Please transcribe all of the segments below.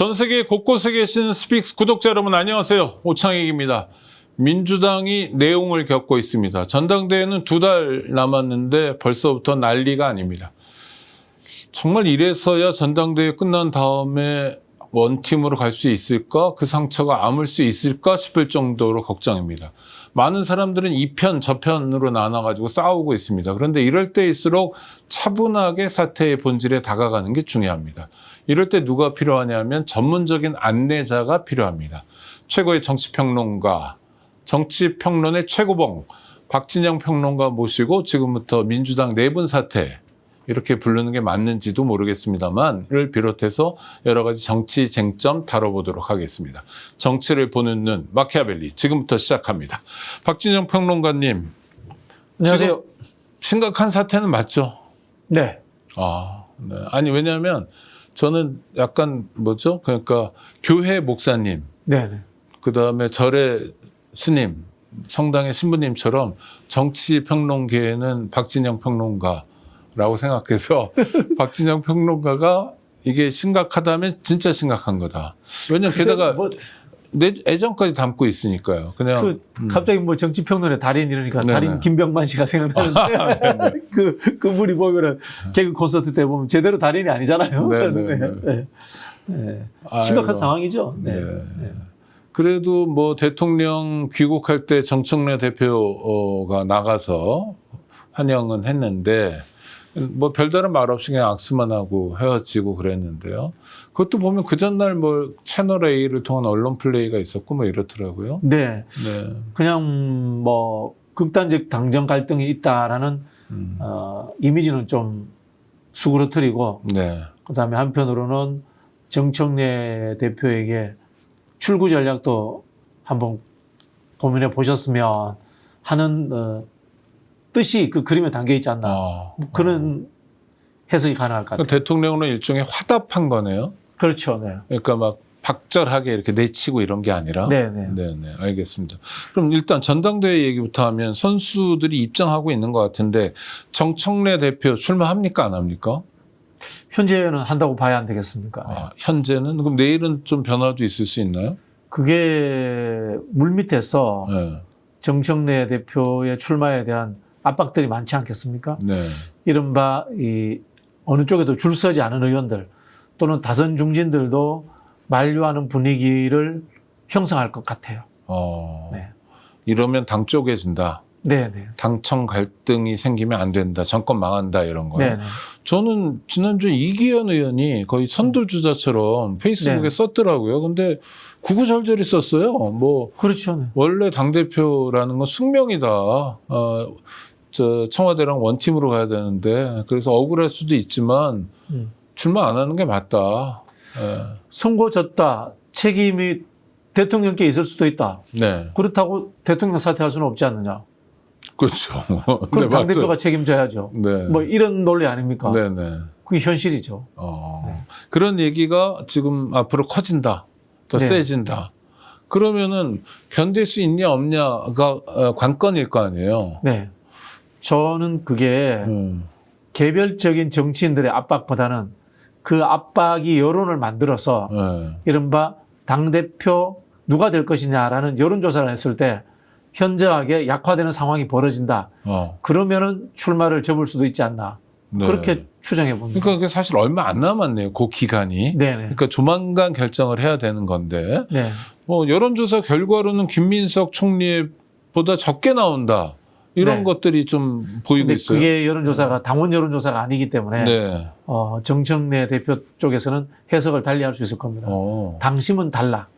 전 세계 곳곳에 계신 스픽스 구독자 여러분 안녕하세요. 오창익입니다. 민주당이 내용을 겪고 있습니다. 전당대회는 2달 남았는데 벌써부터 난리가 아닙니다. 정말 이래서야 전당대회 끝난 다음에 원팀으로 갈 수 있을까? 그 상처가 아물 수 있을까 싶을 정도로 걱정입니다. 많은 사람들은 이 편, 저 편으로 나눠가지고 싸우고 있습니다. 그런데 이럴 때일수록 차분하게 사태의 본질에 다가가는 게 중요합니다. 이럴 때 누가 필요하냐면 전문적인 안내자가 필요합니다. 최고의 정치평론가, 정치평론의 최고봉, 박진영 평론가 모시고 지금부터 민주당 내분 사태, 이렇게 부르는 게 맞는지도 모르겠습니다만,를 비롯해서 여러 가지 정치 쟁점 다뤄보도록 하겠습니다. 정치를 보는 눈, 마키아벨리, 지금부터 시작합니다. 박진영 평론가님. 안녕하세요. 심각한 사태는 맞죠? 네. 네. 아니, 왜냐하면 저는 약간 그러니까 교회 목사님, 네네. 그 다음에 절의 스님, 성당의 신부님처럼 정치 평론계에는 박진영 평론가, 라고 생각해서 박진영 평론가가 이게 심각하다면 진짜 심각한 거다. 왜냐면 게다가 내 애정까지 담고 있으니까요. 그냥 갑자기 정치평론의 달인 이러니까 네네. 달인 김병만 씨가 생각나는데 그분이 보면은 개그 콘서트 때 보면 제대로 달인이 아니잖아요. 네. 심각한 상황이죠. 네. 그래도 대통령 귀국할 때 정청래 대표가 나가서 환영은 했는데 별다른 말 없이 그냥 악수만 하고 헤어지고 그랬는데요. 그것도 보면 그 전날 채널 A를 통한 언론 플레이가 있었고 이렇더라고요. 네. 그냥 극단적 당정 갈등이 있다라는 이미지는 좀 수그러뜨리고 네. 그다음에 한편으로는 정청래 대표에게 출구 전략도 한번 고민해 보셨으면 하는 뜻이 그 그림에 담겨 있지 않나. 그런 해석이 가능할 것 같아요. 대통령은 일종의 화답한 거네요. 그렇죠. 네. 그러니까 박절하게 이렇게 내치고 이런 게 아니라. 네네. 알겠습니다. 그럼 일단 전당대회 얘기부터 하면 선수들이 입장하고 있는 것 같은데 정청래 대표 출마합니까 안 합니까? 현재는 한다고 봐야 안 되겠습니까? 현재는? 그럼 내일은 좀 변화도 있을 수 있나요? 그게 물밑에서 정청래 대표의 출마에 대한 압박들이 많지 않겠습니까? 네. 이른바 어느 쪽에도 줄 서지 않은 의원들 또는 다선 중진들도 만류하는 분위기를 형성할 것 같아요. 네. 이러면 당 쪼개진다. 네네. 당청 갈등이 생기면 안 된다. 정권 망한다 이런 거요. 네네. 저는 지난주에 이기현 의원이 거의 선두주자처럼 페이스북에 썼더라고요. 근데 구구절절히 썼어요. 그렇죠. 네. 원래 당대표라는 건 숙명이다. 청와대랑 원팀으로 가야 되는데 그래서 억울할 수도 있지만 출마 안 하는 게 맞다. 선거 졌다. 책임이 대통령께 있을 수도 있다. 네. 그렇다고 대통령 사퇴할 수는 없지 않느냐. 그렇죠. 그럼 당대표가 책임져야죠. 네. 이런 논리 아닙니까? 네네. 그게 현실이죠. 그런 얘기가 지금 앞으로 커진다. 더 세진다. 그러면은 견딜 수 있냐 없냐가 관건일 거 아니에요. 네. 저는 그게 개별적인 정치인들의 압박보다는 그 압박이 여론을 만들어서 이른바 당대표 누가 될 것이냐라는 여론조사를 했을 때 현저하게 약화되는 상황이 벌어진다. 그러면은 출마를 접을 수도 있지 않나. 그렇게 추정해 봅니다. 그러니까 그게 사실 얼마 안 남았네요. 그 기간이. 네네. 그러니까 조만간 결정을 해야 되는 건데. 네. 여론조사 결과로는 김민석 총리보다 적게 나온다. 이런 것들이 좀 보이고 있어요. 그게 여론조사가 당원 여론조사가 아니기 때문에 정청래 대표 쪽에서는 해석을 달리할 수 있을 겁니다. 당심은 달라.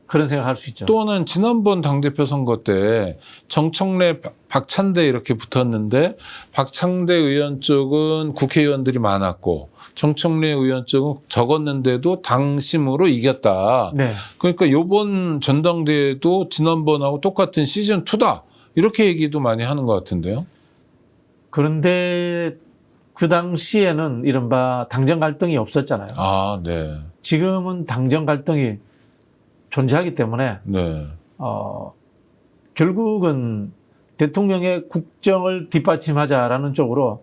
그런 생각할 수 있죠. 또는 지난번 당대표 선거 때 정청래, 박찬대 이렇게 붙었는데 박찬대 의원 쪽은 국회의원들이 많았고 정청래 의원 쪽은 적었는데도 당심으로 이겼다. 네. 그러니까 이번 전당대회도 지난번하고 똑같은 시즌2다. 이렇게 얘기도 많이 하는 것 같은데요. 그런데 그 당시에는 이른바 당정 갈등이 없었잖아요. 네. 지금은 당정 갈등이 존재하기 때문에 결국은 대통령의 국정을 뒷받침하자라는 쪽으로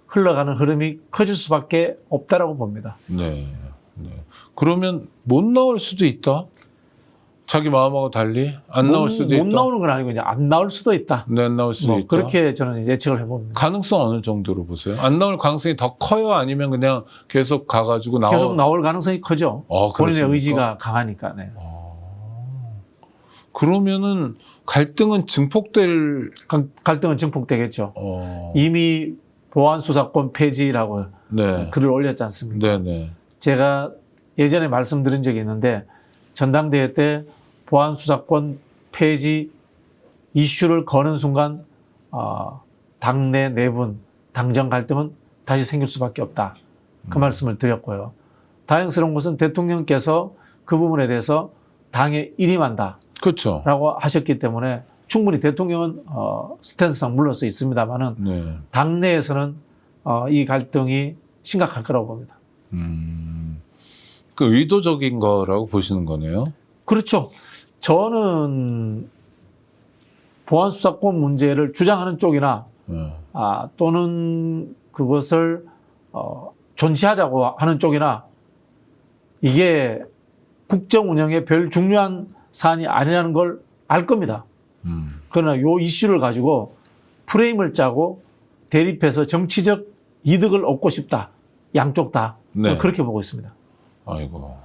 흘러가는 흐름이 커질 수밖에 없다라고 봅니다. 네. 그러면 못 나올 수도 있다. 자기 마음하고 달리 안 나올 수도 있다. 못 나오는 건 아니고 그냥 안 나올 수도 있다. 네, 안 나올 수도 뭐 있다. 그렇게 저는 예측을 해봅니다. 가능성 어느 정도로 보세요? 안 나올 가능성이 더 커요? 아니면 그냥 계속 가가지고 계속 나올 가능성이 크죠. 본인의 그렇습니까? 의지가 강하니까. 네. 그러면은 갈등은 증폭될 갈등은 증폭되겠죠. 어, 이미 보안수사권 폐지라고 네, 글을 올렸지 않습니까? 네, 네, 제가 예전에 말씀드린 적이 있는데 전당대회 때 보안수사권 폐지 이슈를 거는 순간 당내 내분, 당정 갈등은 다시 생길 수밖에 없다. 그 말씀을 드렸고요. 다행스러운 것은 대통령께서 그 부분에 대해서 당에 일임한다. 그렇죠. 라고 하셨기 때문에 충분히 대통령은 스탠스상 물러서 있습니다만은 네, 당내에서는 이 갈등이 심각할 거라고 봅니다. 그 의도적인 거라고 보시는 거네요. 그렇죠. 저는 보안수사권 문제를 주장하는 쪽이나 네. 또는 그것을 존치하자고 하는 쪽이나 이게 국정 운영에 별 중요한 사안이 아니라는 걸 알 겁니다. 그러나 요 이슈를 가지고 프레임을 짜고 대립해서 정치적 이득을 얻고 싶다. 양쪽 다. 저는 네. 그렇게 보고 있습니다. 아이고.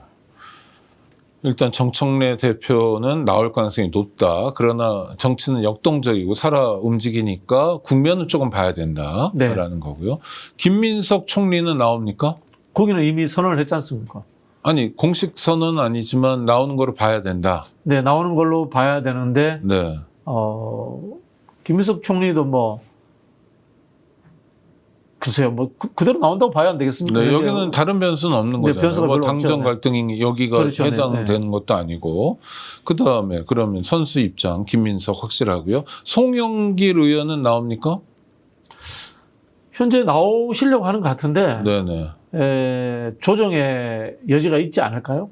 일단 정청래 대표는 나올 가능성이 높다. 그러나 정치는 역동적이고 살아 움직이니까 국면은 조금 봐야 된다라는 거고요. 김민석 총리는 나옵니까? 거기는 이미 선언을 했지 않습니까? 아니 공식 선언은 아니지만 나오는 거를 봐야 된다. 네, 나오는 걸로 봐야 되는데 네. 김민석 총리도 뭐 글쎄요, 뭐 그대로 나온다고 봐야 안 되겠습니까? 네, 여기는 다른 변수는 없는 네, 거잖아요. 변수가 뭐 별로 당정 없죠. 갈등이 여기가 그렇죠. 해당되는 것도 아니고. 그다음에 그러면 선수 입장 김민석 확실하고요. 송영길 의원은 나옵니까? 현재 나오시려고 하는 것 같은데 네네. 조정의 여지가 있지 않을까요?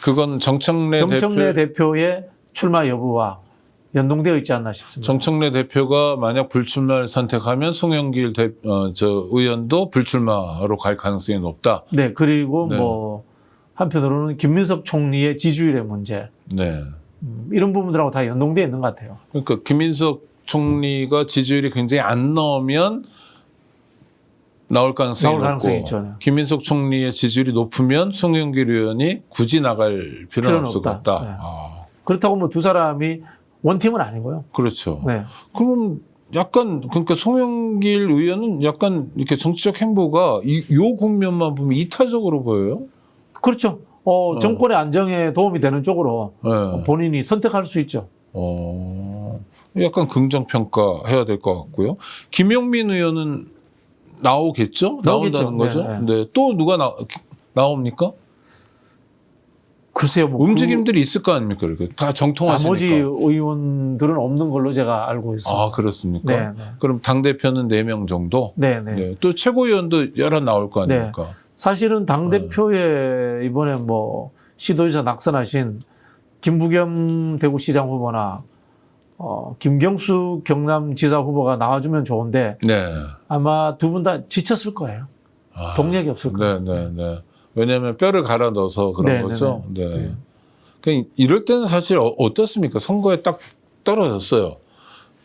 그건 정청래 대표의 출마 여부와 연동되어 있지 않나 싶습니다. 정청래 대표가 만약 불출마를 선택하면 송영길 의원도 불출마로 갈 가능성이 높다. 네, 그리고 네. 뭐 한편으로는 김민석 총리의 지지율의 문제 네. 이런 부분들하고 다 연동되어 있는 것 같아요. 그러니까 김민석 총리가 지지율이 굉장히 안 나오면 나올 가능성이 나올 가능성이 높고 있죠. 네. 김민석 총리의 지지율이 높으면 송영길 의원이 굳이 나갈 필요는 없을 것 없다. 같다. 네. 아, 그렇다고 뭐 두 사람이 원팀은 아니고요. 그렇죠. 네. 그럼 약간 그러니까 송영길 의원은 약간 이렇게 정치적 행보가 요 국면만 보면 이타적으로 보여요. 그렇죠. 정권의 안정에 도움이 되는 쪽으로 네. 본인이 선택할 수 있죠. 약간 긍정 평가해야 될 것 같고요. 김용민 의원은 나오겠죠? 나오겠죠. 나온다는 거죠. 네, 네. 또 누가 나옵니까? 글쎄요. 뭐 움직임들이 있을 거 아닙니까? 이렇게 다 정통하시니까. 나머지 의원들은 없는 걸로 제가 알고 있습니다. 아, 그렇습니까? 네, 네. 그럼 당대표는 4명 정도? 네, 네. 네. 또 최고위원도 여러 나올 거 아닙니까? 사실은 당대표에 이번에 뭐 시도지사 낙선하신 김부겸 대구시장 후보나 김경수 경남지사 후보가 나와주면 좋은데 네. 아마 두 분 다 지쳤을 거예요. 동력이 없을 거예요. 네. 왜냐하면 뼈를 갈아 넣어서 그런 네, 거죠. 네. 네. 그러니까 이럴 때는 사실 어떻습니까? 선거에 딱 떨어졌어요.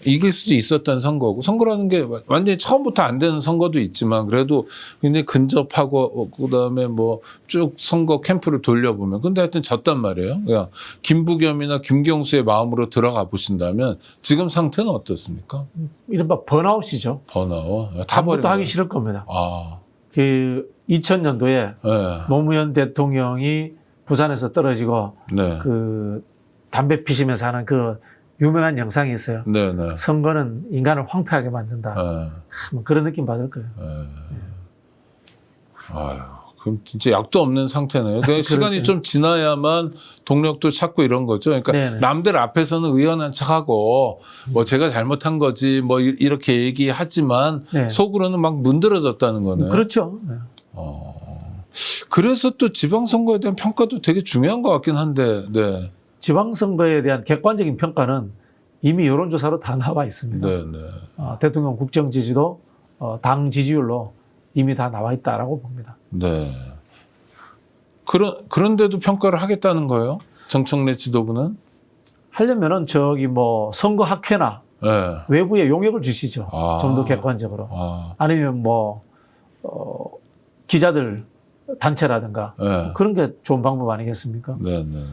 이길 수도 있었던 선거고 선거라는 게 완전히 처음부터 안 되는 선거도 있지만 그래도 굉장히 근접하고 그다음에 뭐 쭉 선거 캠프를 돌려보면 근데 하여튼 졌단 말이에요. 그러니까 김부겸이나 김경수의 마음으로 들어가 보신다면 지금 상태는 어떻습니까? 이른바 번아웃이죠. 번아웃 아무것도 타버린 하기 싫을 겁니다. 아, 그 2000년도에 네, 노무현 대통령이 부산에서 떨어지고 네, 그 담배 피시면서 하는 그 유명한 영상이 있어요. 네, 네. 선거는 인간을 황폐하게 만든다. 뭐 그런 느낌 받을 거예요. 아유, 그럼 진짜 약도 없는 상태네요. 그러니까 시간이 그렇죠. 좀 지나야만 동력도 찾고 이런 거죠. 그러니까 네네. 남들 앞에서는 의연한 척하고 뭐 제가 잘못한 거지 뭐 이렇게 얘기하지만 네. 속으로는 막 문드러졌다는 거네요. 그렇죠. 네. 그래서 또 지방선거에 대한 평가도 되게 중요한 것 같긴 한데, 네, 지방선거에 대한 객관적인 평가는 이미 여론조사로 다 나와 있습니다. 네, 네. 대통령 국정 지지도 당 지지율로 이미 다 나와 있다라고 봅니다. 네. 그런데도 평가를 하겠다는 거예요? 정청래 지도부는? 하려면은 저기 뭐 선거학회나 네. 외부에 용역을 주시죠. 아. 좀 더 객관적으로. 아, 아니면 뭐 기자들 단체라든가 네. 그런 게 좋은 방법 아니겠습니까? 네, 네.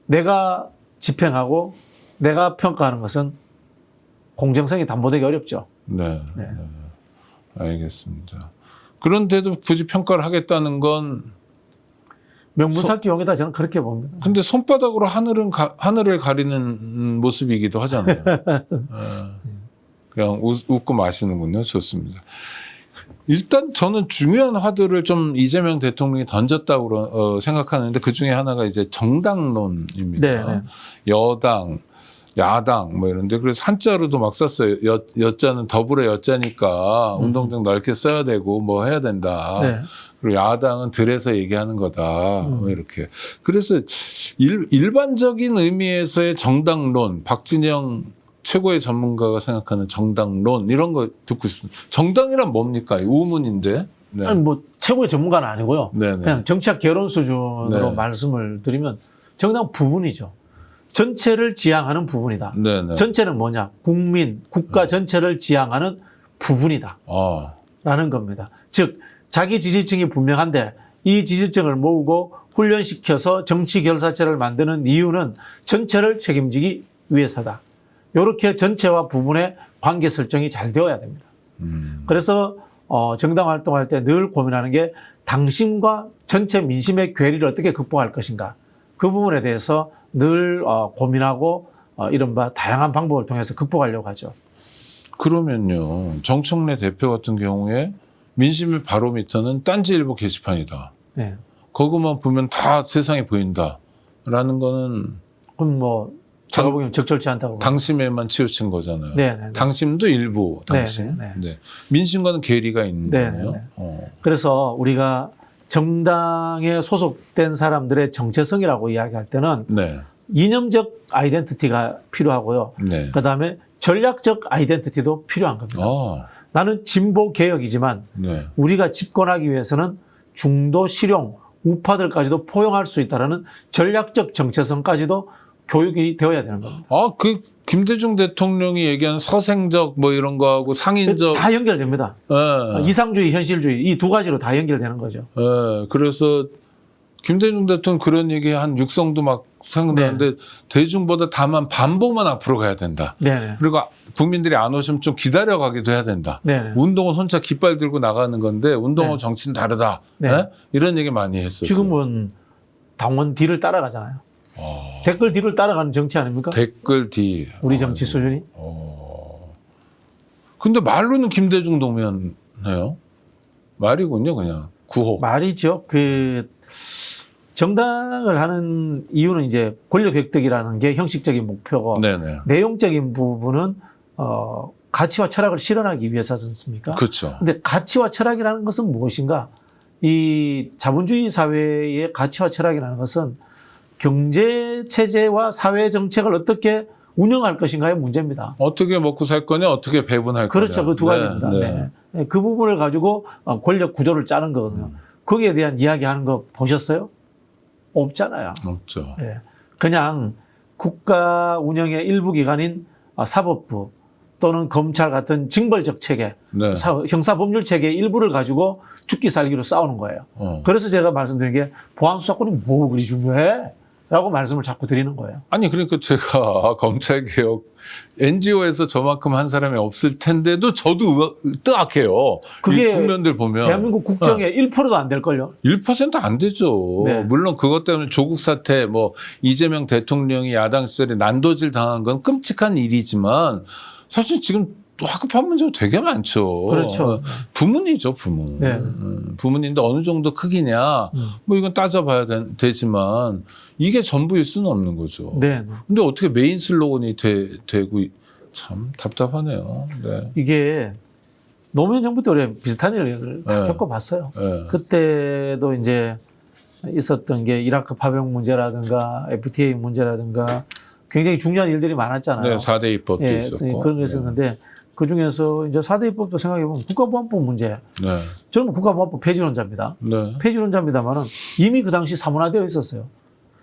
내가 집행하고 내가 평가하는 것은 공정성이 담보되기 어렵죠. 네. 네. 네. 알겠습니다. 그런데도 굳이 평가를 하겠다는 건 명분쌓기 용이다 저는 그렇게 봅니다. 근데 손바닥으로 하늘을 가리는 모습이기도 하잖아요. 그냥 웃고 마시는군요. 좋습니다. 일단 저는 중요한 화두를 좀 이재명 대통령이 던졌다고 생각하는데 그 중에 하나가 이제 정당론입니다. 네, 네. 여당, 야당 뭐 이런데 그래서 한자로도 막 썼어요. 여자는 더불어 여자니까 운동장 넓게 써야 되고 뭐 해야 된다. 네. 그리고 야당은 들에서 얘기하는 거다. 뭐 이렇게. 그래서 일반적인 의미에서의 정당론, 박진영 최고의 전문가가 생각하는 정당론 이런 거 듣고 싶습니다. 정당이란 뭡니까? 우문인데. 네. 아니 뭐 최고의 전문가는 아니고요. 네네. 그냥 정치학 개론 수준으로 네. 말씀을 드리면 정당 부분이죠. 전체를 지향하는 부분이다. 네네. 전체는 뭐냐? 국민, 국가 전체를 지향하는 부분이다. 아, 라는 겁니다. 즉 자기 지지층이 분명한데 이 지지층을 모으고 훈련시켜서 정치 결사체를 만드는 이유는 전체를 책임지기 위해서다. 이렇게 전체와 부분의 관계 설정이 잘 되어야 됩니다. 그래서 정당 활동할 때 늘 고민하는 게 당심과 전체 민심의 괴리를 어떻게 극복할 것인가. 그 부분에 대해서 늘 고민하고 이른바 다양한 방법을 통해서 극복하려고 하죠. 그러면요. 정청래 대표 같은 경우에 민심의 바로미터는 딴지일보 게시판이다. 네. 그것만 보면 다 세상이 보인다라는 거는 그럼 뭐 제가 보기엔 적절치 않다고 봅니다. 당심에만 치우친 거잖아요. 네네. 당심도 일부 당심. 네네. 네. 민심과는 괴리가 있는 네네. 거네요. 그래서 우리가 정당에 소속된 사람들의 정체성이라고 이야기할 때는 네. 이념적 아이덴티티가 필요하고요. 네. 그다음에 전략적 아이덴티티도 필요한 겁니다. 아, 나는 진보 개혁이지만 네. 우리가 집권하기 위해서는 중도 실용 우파들까지도 포용할 수 있다라는 전략적 정체성까지도 교육이 되어야 되는 겁니다. 아, 그 김대중 대통령이 얘기한 서생적 뭐 이런 거하고 상인적 다 연결됩니다. 예. 이상주의, 현실주의 이 두 가지로 다 연결되는 거죠. 예. 그래서 김대중 대통령 그런 얘기 한 육성도 막 생각나는데 대중보다 다만 반보만 앞으로 가야 된다. 네네. 그리고 국민들이 안 오시면 좀 기다려가기도 해야 된다. 네네. 운동은 혼자 깃발 들고 나가는 건데 운동하고 네. 정치는 다르다. 네. 예? 이런 얘기 많이 했었어요. 지금은 당원 뒤를 따라가잖아요. 댓글 뒤를 따라가는 정치 아닙니까? 댓글 뒤. 우리 정치 수준이. 근데 말로는 김대중 동면해요. 말이군요, 그냥 구호. 말이죠. 그 정당을 하는 이유는 이제 권력 획득이라는 게 형식적인 목표고 네네. 내용적인 부분은 가치와 철학을 실현하기 위해서지 않습니까? 그렇죠. 근데 가치와 철학이라는 것은 무엇인가? 이 자본주의 사회의 가치와 철학이라는 것은 경제 체제와 사회 정책을 어떻게 운영할 것인가의 문제입니다. 어떻게 먹고 살 거냐, 어떻게 배분할 그렇죠. 거냐. 그 두 가지입니다. 네. 네. 그 부분을 가지고 권력 구조를 짜는 거거든요. 거기에 대한 이야기하는 거 보셨어요? 없잖아요. 없죠. 예. 그냥 국가 운영의 일부 기관인 사법부 또는 검찰 같은 징벌적 체계, 네. 형사법률 체계의 일부를 가지고 죽기 살기로 싸우는 거예요. 그래서 제가 말씀드린 게 보안수사권이 뭐 그리 중요해? 라고 말씀을 자꾸 드리는 거예요. 아니, 그러니까 제가 검찰개혁 NGO에서 저만큼 한 사람이 없을 텐데도 저도 뜨악해요. 그게 이 국면들 보면. 대한민국 국정의 1%도 안 될걸요? 1% 안 되죠. 네. 물론 그것 때문에 조국 사태, 뭐 이재명 대통령이 야당 시절에 난도질 당한 건 끔찍한 일이지만 사실 지금 화급한 문제가 되게 많죠. 그렇죠. 부문이죠, 부문. 네. 부문인데 어느 정도 크기냐, 뭐 이건 따져봐야 되지만 이게 전부일 수는 없는 거죠. 네. 근데 어떻게 메인 슬로건이 되고 참 답답하네요. 네. 이게 노무현 정부 때 우리가 비슷한 일을 다 네. 겪어봤어요. 네. 그때도 이제 있었던 게 이라크 파병 문제라든가 FTA 문제라든가 굉장히 중요한 일들이 많았잖아요. 네, 4대 입법도 예, 있었고. 그런 게 있었는데 그 중에서 이제 4대 입법도 생각해보면 국가보안법 문제. 네. 저는 국가보안법 폐지론자입니다. 네. 폐지론자입니다만은 이미 그 당시 사문화되어 있었어요.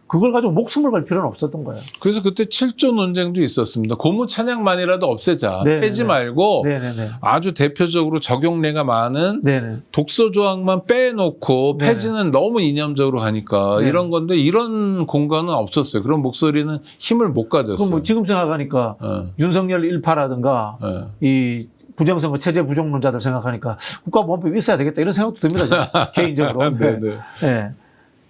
그걸 가지고 목숨을 걸 필요는 없었던 거예요. 그래서 그때 7조 논쟁도 있었습니다. 고무 찬양만이라도 없애자. 네네네. 빼지 말고 네네네. 아주 대표적으로 적용례가 많은 네네. 독소 조항만 빼놓고 네네. 폐지는 너무 이념적으로 가니까 네네. 이런 건데 이런 공간은 없었어요. 그런 목소리는 힘을 못 가졌어요. 그럼 뭐 지금 생각하니까 윤석열 일파라든가 이 부정선거 체제 부정론자들 생각하니까 국가보안법이 있어야 되겠다 이런 생각도 듭니다. 저는 개인적으로. 네, 네. 네. 네.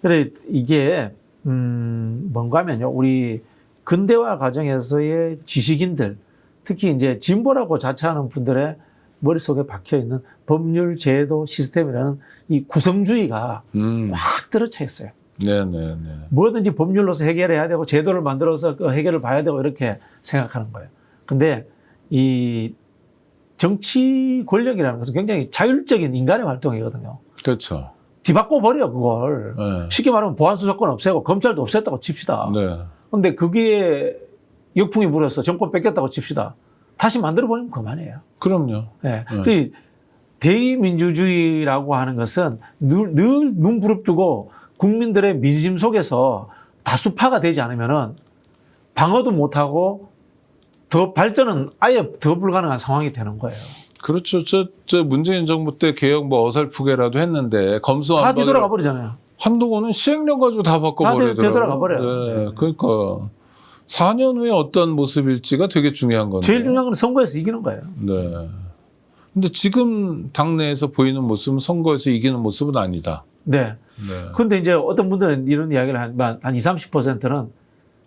그래 이게 뭔가 하면요. 우리 근대화 과정에서의 지식인들 특히 이제 진보라고 자처하는 분들의 머릿속에 박혀 있는 법률 제도 시스템이라는 이 구성주의가 확 들어차 있어요. 네네네. 뭐든지 법률로서 해결해야 되고 제도를 만들어서 그 해결을 봐야 되고 이렇게 생각하는 거예요. 근데 이 정치 권력이라는 것은 굉장히 자율적인 인간의 활동이거든요. 그렇죠. 뒤바꿔 버려 그걸. 네. 쉽게 말하면 보안수사권 없애고 검찰도 없앴다고 칩시다. 네. 근데 그게 역풍이 불어서 정권 뺏겼다고 칩시다. 다시 만들어 버리면 그만이에요. 그럼요. 네. 그 대의민주주의라고 하는 것은 늘 눈 부릅뜨고 국민들의 민심 속에서 다수파가 되지 않으면은 방어도 못하고 더 발전은 아예 더 불가능한 상황이 되는 거예요. 그렇죠. 저 문재인 정부 때 개혁 뭐 어설프게라도 했는데 다 검수완박 뒤돌아가 버리잖아요. 한동훈은 시행령 가지고 다 바꿔버리더라고요. 다 되돌아가 버려요. 네. 그러니까 4년 후에 어떤 모습일지가 되게 중요한 건데. 제일 중요한 건 선거에서 이기는 거예요. 네. 근데 지금 당내에서 보이는 모습은 선거에서 이기는 모습은 아니다. 네. 네. 근데 이제 어떤 분들은 이런 이야기를 한 20, 30%는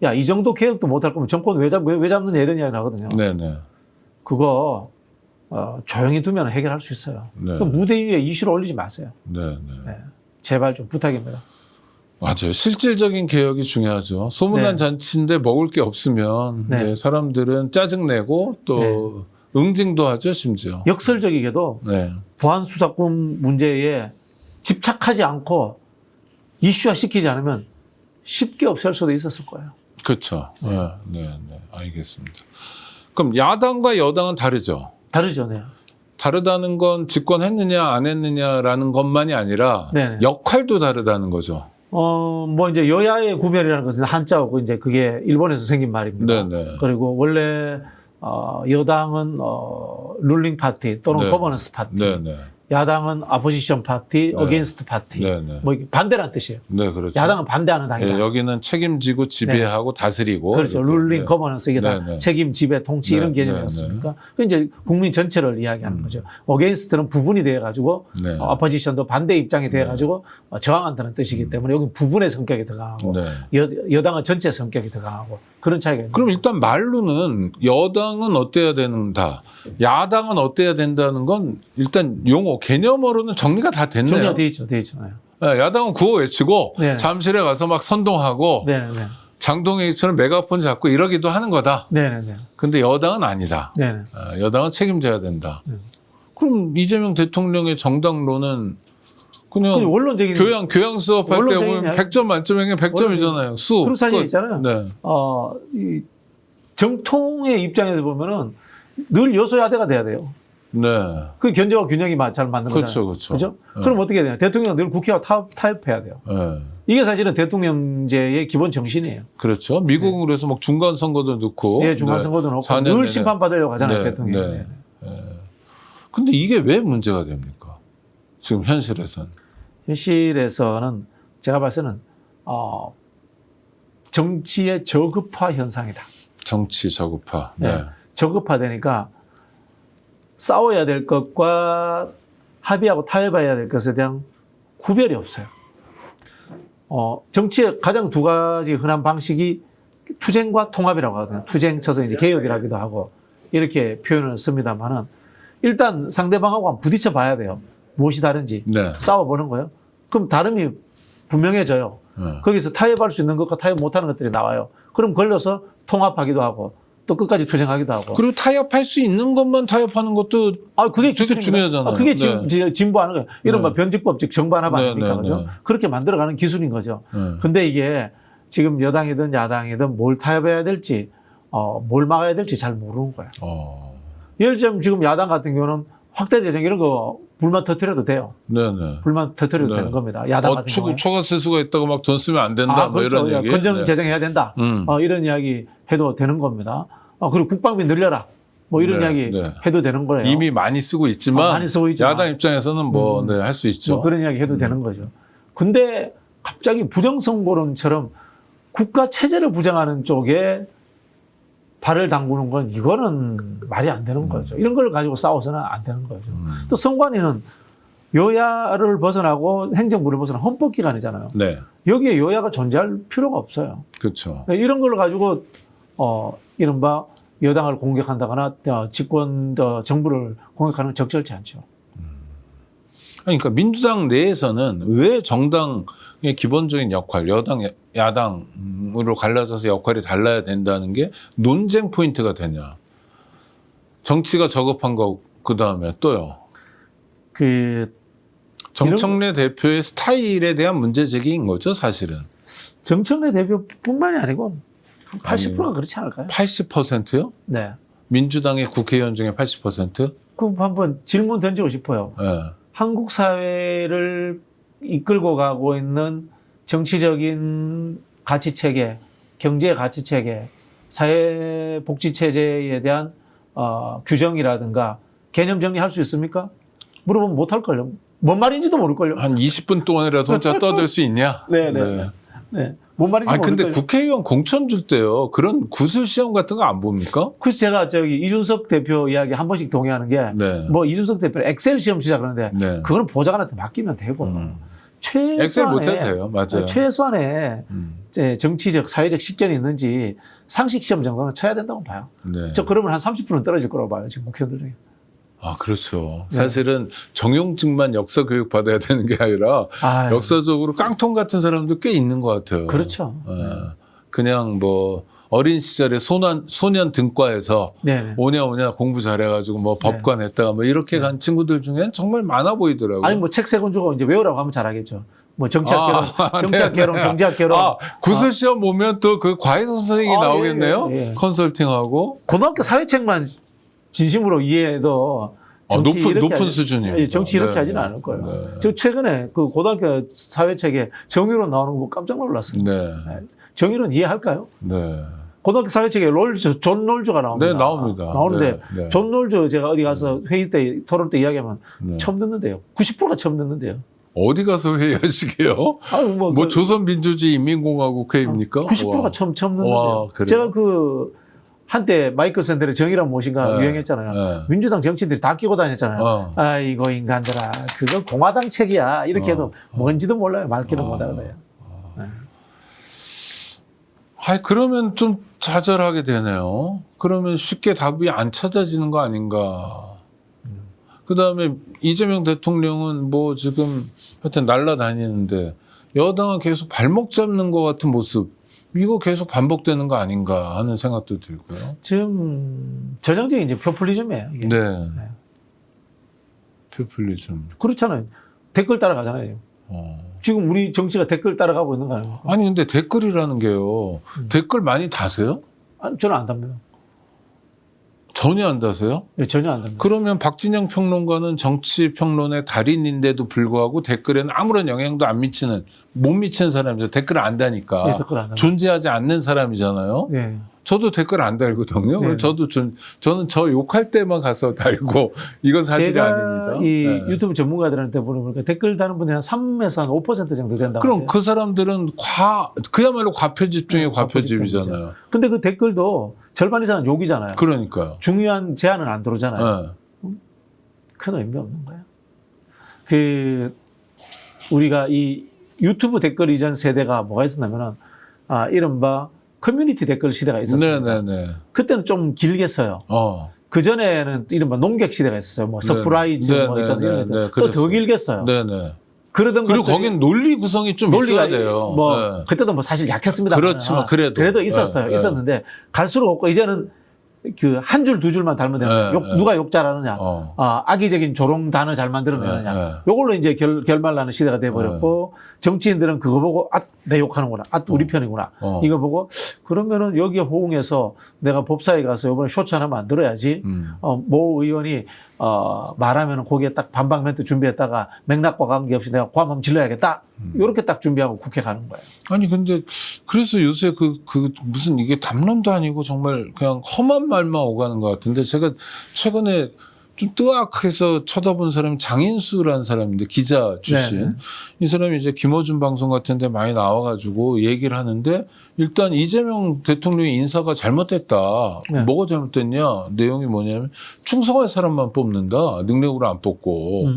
야, 이 정도 개혁도 못할 거면 정권 왜 잡느냐 이런 이야기 나거든요. 네네. 그거 조용히 두면 해결할 수 있어요. 네. 그 무대 위에 이슈를 올리지 마세요. 네네. 네. 제발 좀 부탁입니다. 맞아요. 실질적인 개혁이 중요하죠. 소문난 네. 잔치인데 먹을 게 없으면 네. 네, 사람들은 짜증내고 또 응징도 하죠, 심지어. 역설적이게도 네. 보안수사권 문제에 집착하지 않고 이슈화 시키지 않으면 쉽게 없앨 수도 있었을 거예요. 그렇죠. 네. 알겠습니다. 그럼 야당과 여당은 다르죠. 다르죠, 네. 다르다는 건 집권했느냐 안 했느냐라는 것만이 아니라 네네. 역할도 다르다는 거죠. 뭐 이제 여야의 구별이라는 것은 한자어고 이제 그게 일본에서 생긴 말입니다. 네네. 그리고 원래 여당은 룰링 파티 또는 네. 거버넌스 파티, 네네. 야당은 아포지션 파티, 어게인스트 파티, 네네. 뭐 이게 반대란 뜻이에요. 네, 그렇죠. 야당은 반대하는 당이다. 예, 여기는 책임지고 지배하고 다스리고. 그렇죠. 이렇게. 룰링, 네. 거버넌스 이게 다 네네. 책임, 지배, 통치 이런 네, 개념이었으니까 그 이제 국민 전체를 이야기하는 거죠. 어게인스트는 부분이 돼가지고 네. 아포지션도 반대 입장이 돼가지고 저항한다는 뜻이기 때문에 여기 부분의 성격이 더 강하고 네. 여당은 전체 성격이 더 강하고 그런 차이가 있는 그럼 일단 말로는 여당은 어때야 된다, 야당은 어때야 된다는 건 일단 용어, 개념으로는 정리가 다 됐네요. 정리가 돼 있죠. 돼 있잖아요. 네, 야당은 구호 외치고 네. 잠실에 가서 막 선동하고 네네. 장동익처럼 메가폰 잡고 이러기도 하는 거다. 네네네. 근데 여당은 아니다. 네네. 여당은 책임져야 된다. 그럼 이재명 대통령의 정당론은 그냥 그 원론적인 교양 수업할 때 원론적인 보면 이야기. 100점 만점에 100점이잖아요. 수업. 그런 사실 있잖아요. 네. 이 정통의 입장에서 보면은 늘 여소야대가 돼야 돼요. 네. 그 견제와 균형이 잘 맞는 그렇죠, 거잖아요. 그렇죠. 그죠? 네. 그럼 어떻게 해야 되냐? 대통령은 늘 국회와 타협해야 돼요. 네. 이게 사실은 대통령제의 기본 정신이에요. 그렇죠. 미국은 그래서 막 중간 선거도 넣고. 예, 중간 선거도 넣고 4년 늘 내내. 심판받으려고 하잖아요, 네, 대통령이. 네. 근데 이게 왜 문제가 됩니까? 지금 현실에선. 현실에서는 제가 봤을 때는 정치의 저급화 현상이다. 정치 저급화. 네. 네. 저급화되니까 싸워야 될 것과 합의하고 타협해야 될 것에 대한 구별이 없어요. 정치의 가장 두 가지 흔한 방식이 투쟁과 통합이라고 하거든요. 투쟁 쳐서 이제 개혁이라기도 하고 이렇게 표현을 씁니다만은 일단 상대방하고 한번 부딪혀 봐야 돼요. 무엇이 다른지 네. 싸워보는 거예요. 그럼 다름이 분명해져요. 거기서 타협할 수 있는 것과 타협 못하는 것들이 나와요. 그럼 걸려서 통합하기도 하고 또 끝까지 투쟁하기도 하고. 그리고 타협할 수 있는 것만 타협하는 것도 그게 되게 기술입니다. 중요하잖아요. 그게 네. 진보하는 거예요. 이른바 네. 변칙법, 즉 정반합 아닙니까? 네, 그죠? 네. 그렇게 만들어가는 기술인 거죠. 근데 이게 지금 여당이든 야당이든 뭘 타협해야 될지, 뭘 막아야 될지 잘 모르는 거예요. 예를 들면 지금 야당 같은 경우는 확대 재정 이런 거 불만 터뜨려도 돼요. 네네. 불만 터뜨려도 네. 되는 겁니다. 야당 같은 경우에. 초과 세수가 있다고 막 돈 쓰면 안 된다. 뭐 그렇죠. 이런 얘기. 건전 네. 재정해야 된다. 이런 이야기 해도 되는 겁니다. 그리고 국방비 늘려라. 뭐 이런 네, 이야기 네. 해도 되는 거예요. 이미 많이 쓰고 있지만, 많이 쓰고 있지만. 야당 입장에서는 뭐 네, 할 수 있죠. 뭐 그런 이야기 해도 되는 거죠. 근데 갑자기 부정선거론처럼 국가 체제를 부정하는 쪽에 발을 담그는 건 이거는 말이 안 되는 거죠. 이런 걸 가지고 싸워서는 안 되는 거죠. 또 선관위는 여야를 벗어나고 행정부를 벗어나 헌법기관이잖아요. 네. 여기에 여야가 존재할 필요가 없어요. 그렇죠. 이런 걸 가지고 이른바 여당을 공격한다거나 집권 정부를 공격하는 건 적절치 않죠. 그러니까 민주당 내에서는 왜 정당의 기본적인 역할, 여당, 야당으로 갈라져서 역할이 달라야 된다는 게 논쟁 포인트가 되냐. 정치가 저급한 거, 그 다음에 또요. 정청래 대표의 스타일에 대한 문제 제기인 거죠, 사실은. 정청래 대표뿐만이 아니고 한 80%가 그렇지 않을까요? 80%요? 네. 민주당의 국회의원 중에 80%? 그럼 한번 질문 던지고 싶어요. 네. 한국 사회를 이끌고 가고 있는 정치적인 가치 체계, 경제 가치 체계, 사회 복지 체제에 대한 규정이라든가 개념 정리할 수 있습니까? 물어보면 못 할걸요. 뭔 말인지도 모를걸요. 한 20분 동안이라도 혼자 떠들 수 있냐? 네. 뭔 말인지 근데 모를걸요. 국회의원 공천 줄 때요. 그런 구술 시험 같은 거 안 봅니까? 그래서 제가 이준석 대표 이야기 한 번씩 동의하는 게 네. 뭐 이준석 대표는 엑셀 시험 치자 그러는데 네. 그거는 보좌관한테 맡기면 되고 엑셀 못 해도 돼요. 맞아요. 최소한의 이제 정치적 사회적 식견이 있는지 상식 시험 정도는 쳐야 된다고 봐요. 네. 저 그러면 한 30%는 떨어질 거라고 봐요. 지금 국회의원들 중에. 아, 그렇죠. 네. 사실은 정용직만 역사 교육 받아야 되는 게 아니라 아유. 역사적으로 깡통 같은 사람도 꽤 있는 것 같아요. 그렇죠. 그냥 뭐 어린 시절에 소년 등과에서 네. 오냐 공부 잘해가지고 뭐 법관 했다가 뭐 이렇게 간 친구들 중엔 정말 많아 보이더라고요. 아니 뭐 책 세 권 주고 이제 외우라고 하면 잘하겠죠. 뭐 정치학 개론, 경제학 개론. 구술 시험 보면 또 그 과외 선생님이 나오겠네요. 예. 컨설팅하고. 고등학교 사회책만 진심으로 이해해도 정치 높은 수준이에요. 정치 이렇게 네, 하지는 네, 않을 거예요. 네. 저 최근에 그 고등학교 사회책에 정의론 나오는 거 깜짝 놀랐어요. 네. 정의론 이해할까요? 네. 고등학교 사회책에 존 롤즈가 나옵니다. 네, 나옵니다. 나오는데 네. 존 롤즈 제가 어디 가서 회의 때 토론 때 이야기하면 네. 처음 듣는데요. 90%가 처음 듣는데요. 어디 가서 회의하시게요? 뭐 조선민주주의 인민공화국 회의입니까? 90%가 처음 듣는데요. 와, 그래요? 제가 한때 마이클 샌델의 정의란 무엇인가 네. 유행했잖아요. 네. 민주당 정치인들이 다 끼고 다녔잖아요. 아이고 인간들아 그거 공화당 책이야 이렇게 해도 뭔지도 몰라요. 말귀를 못하거든요. 그러면 좀 좌절하게 되네요. 그러면 쉽게 답이 안 찾아지는 거 아닌가. 그 다음에 이재명 대통령은 뭐 지금 하여튼 날라다니는데 여당은 계속 발목 잡는 것 같은 모습. 이거 계속 반복되는 거 아닌가 하는 생각도 들고요. 지금 전형적인 이제 포퓰리즘이에요. 이게. 네. 포퓰리즘. 그렇잖아요. 댓글 따라가잖아요. 지금 우리 정치가 댓글 따라가고 있는 거 아니에요? 아니 근데 댓글이라는 게요. 댓글 많이 다세요? 아니, 저는 안 답니다. 전혀 안 다세요? 네, 전혀 안 답니다. 그러면 박진영 평론가는 정치 평론의 달인인데도 불구하고 댓글에는 아무런 영향도 못 미치는 사람이죠. 댓글을 안 다니까. 네, 댓글 안 답니다. 존재하지 않는 사람이잖아요. 네. 저도 댓글 안 달거든요. 네. 저는 저 욕할 때만 가서 달고 이건 사실이 제가 아닙니다. 이 네. 유튜브 전문가들한테 물어보니까 댓글 다는 분들이 한 3에서 한 5% 정도 된다고. 그럼 그 사람들은 그야말로 과표집 중에 과표집이잖아요. 근데 그 댓글도 절반 이상은 욕이잖아요. 그러니까요. 중요한 제안은 안 들어오잖아요. 네. 큰 의미 없는 거예요. 우리가 이 유튜브 댓글 이전 세대가 뭐가 있었냐면은, 이른바 커뮤니티 댓글 시대가 있었어요. 네네네. 그때는 좀 길게 써요. 그전에는 이른바 농객 시대가 있었어요. 뭐 서프라이즈 뭐 있잖아요. 이런 것들. 또 더 길게 써요. 네네. 그러던 그리고 것들이 거긴 논리 구성이 좀 있어야 돼요. 뭐, 그때도 뭐 사실 약했습니다. 그렇지만 그래도. 있었어요. 네. 있었는데 갈수록 없고 이제는 그 한 줄 두 줄만 달면 되는 누가 욕 잘하느냐, 악의적인 조롱 단어 잘 만들어내느냐, 요걸로 이제 결말나는 시대가 돼버렸고 정치인들은 그거 보고 내 욕하는구나, 우리 편이구나 이거 보고 그러면은 여기에 호응해서 내가 법사에 가서 이번에 쇼츠 하나 만들어야지. 모 의원이 말하면 거기에 딱 반박 멘트 준비했다가 맥락과 관계없이 내가 고함 한번 질러야겠다. 이렇게 딱 준비하고 국회 가는 거예요. 아니 근데 그래서 요새 그 무슨 이게 담론도 아니고 정말 그냥 험한 말만 오가는 것 같은데 제가 최근에 좀 뜨악해서 쳐다본 사람이 장인수라는 사람인데 기자 출신. 네네. 이 사람이 이제 김어준 방송 같은 데 많이 나와가지고 얘기를 하는데 일단 이재명 대통령의 인사가 잘못됐다. 네. 뭐가 잘못됐냐. 내용이 뭐냐면 충성할 사람만 뽑는다. 능력으로 안 뽑고.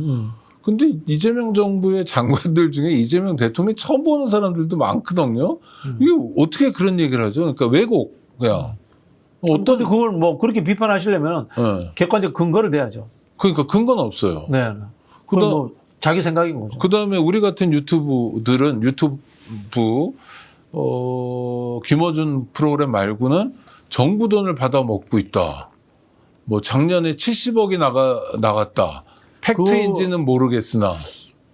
근데 이재명 정부의 장관들 중에 이재명 대통령이 처음 보는 사람들도 많거든요. 이게 어떻게 그런 얘기를 하죠? 그러니까 왜곡이야. 어떤 그걸 뭐 그렇게 비판하시려면 객관적 근거를 대야죠. 그러니까 근거는 없어요. 네. 그건 뭐 자기 생각인 거죠. 그다음에 우리 같은 유튜브들은 유튜브 김어준 프로그램 말고는 정부 돈을 받아 먹고 있다. 뭐 작년에 70억이 나갔다. 팩트인지는 모르겠으나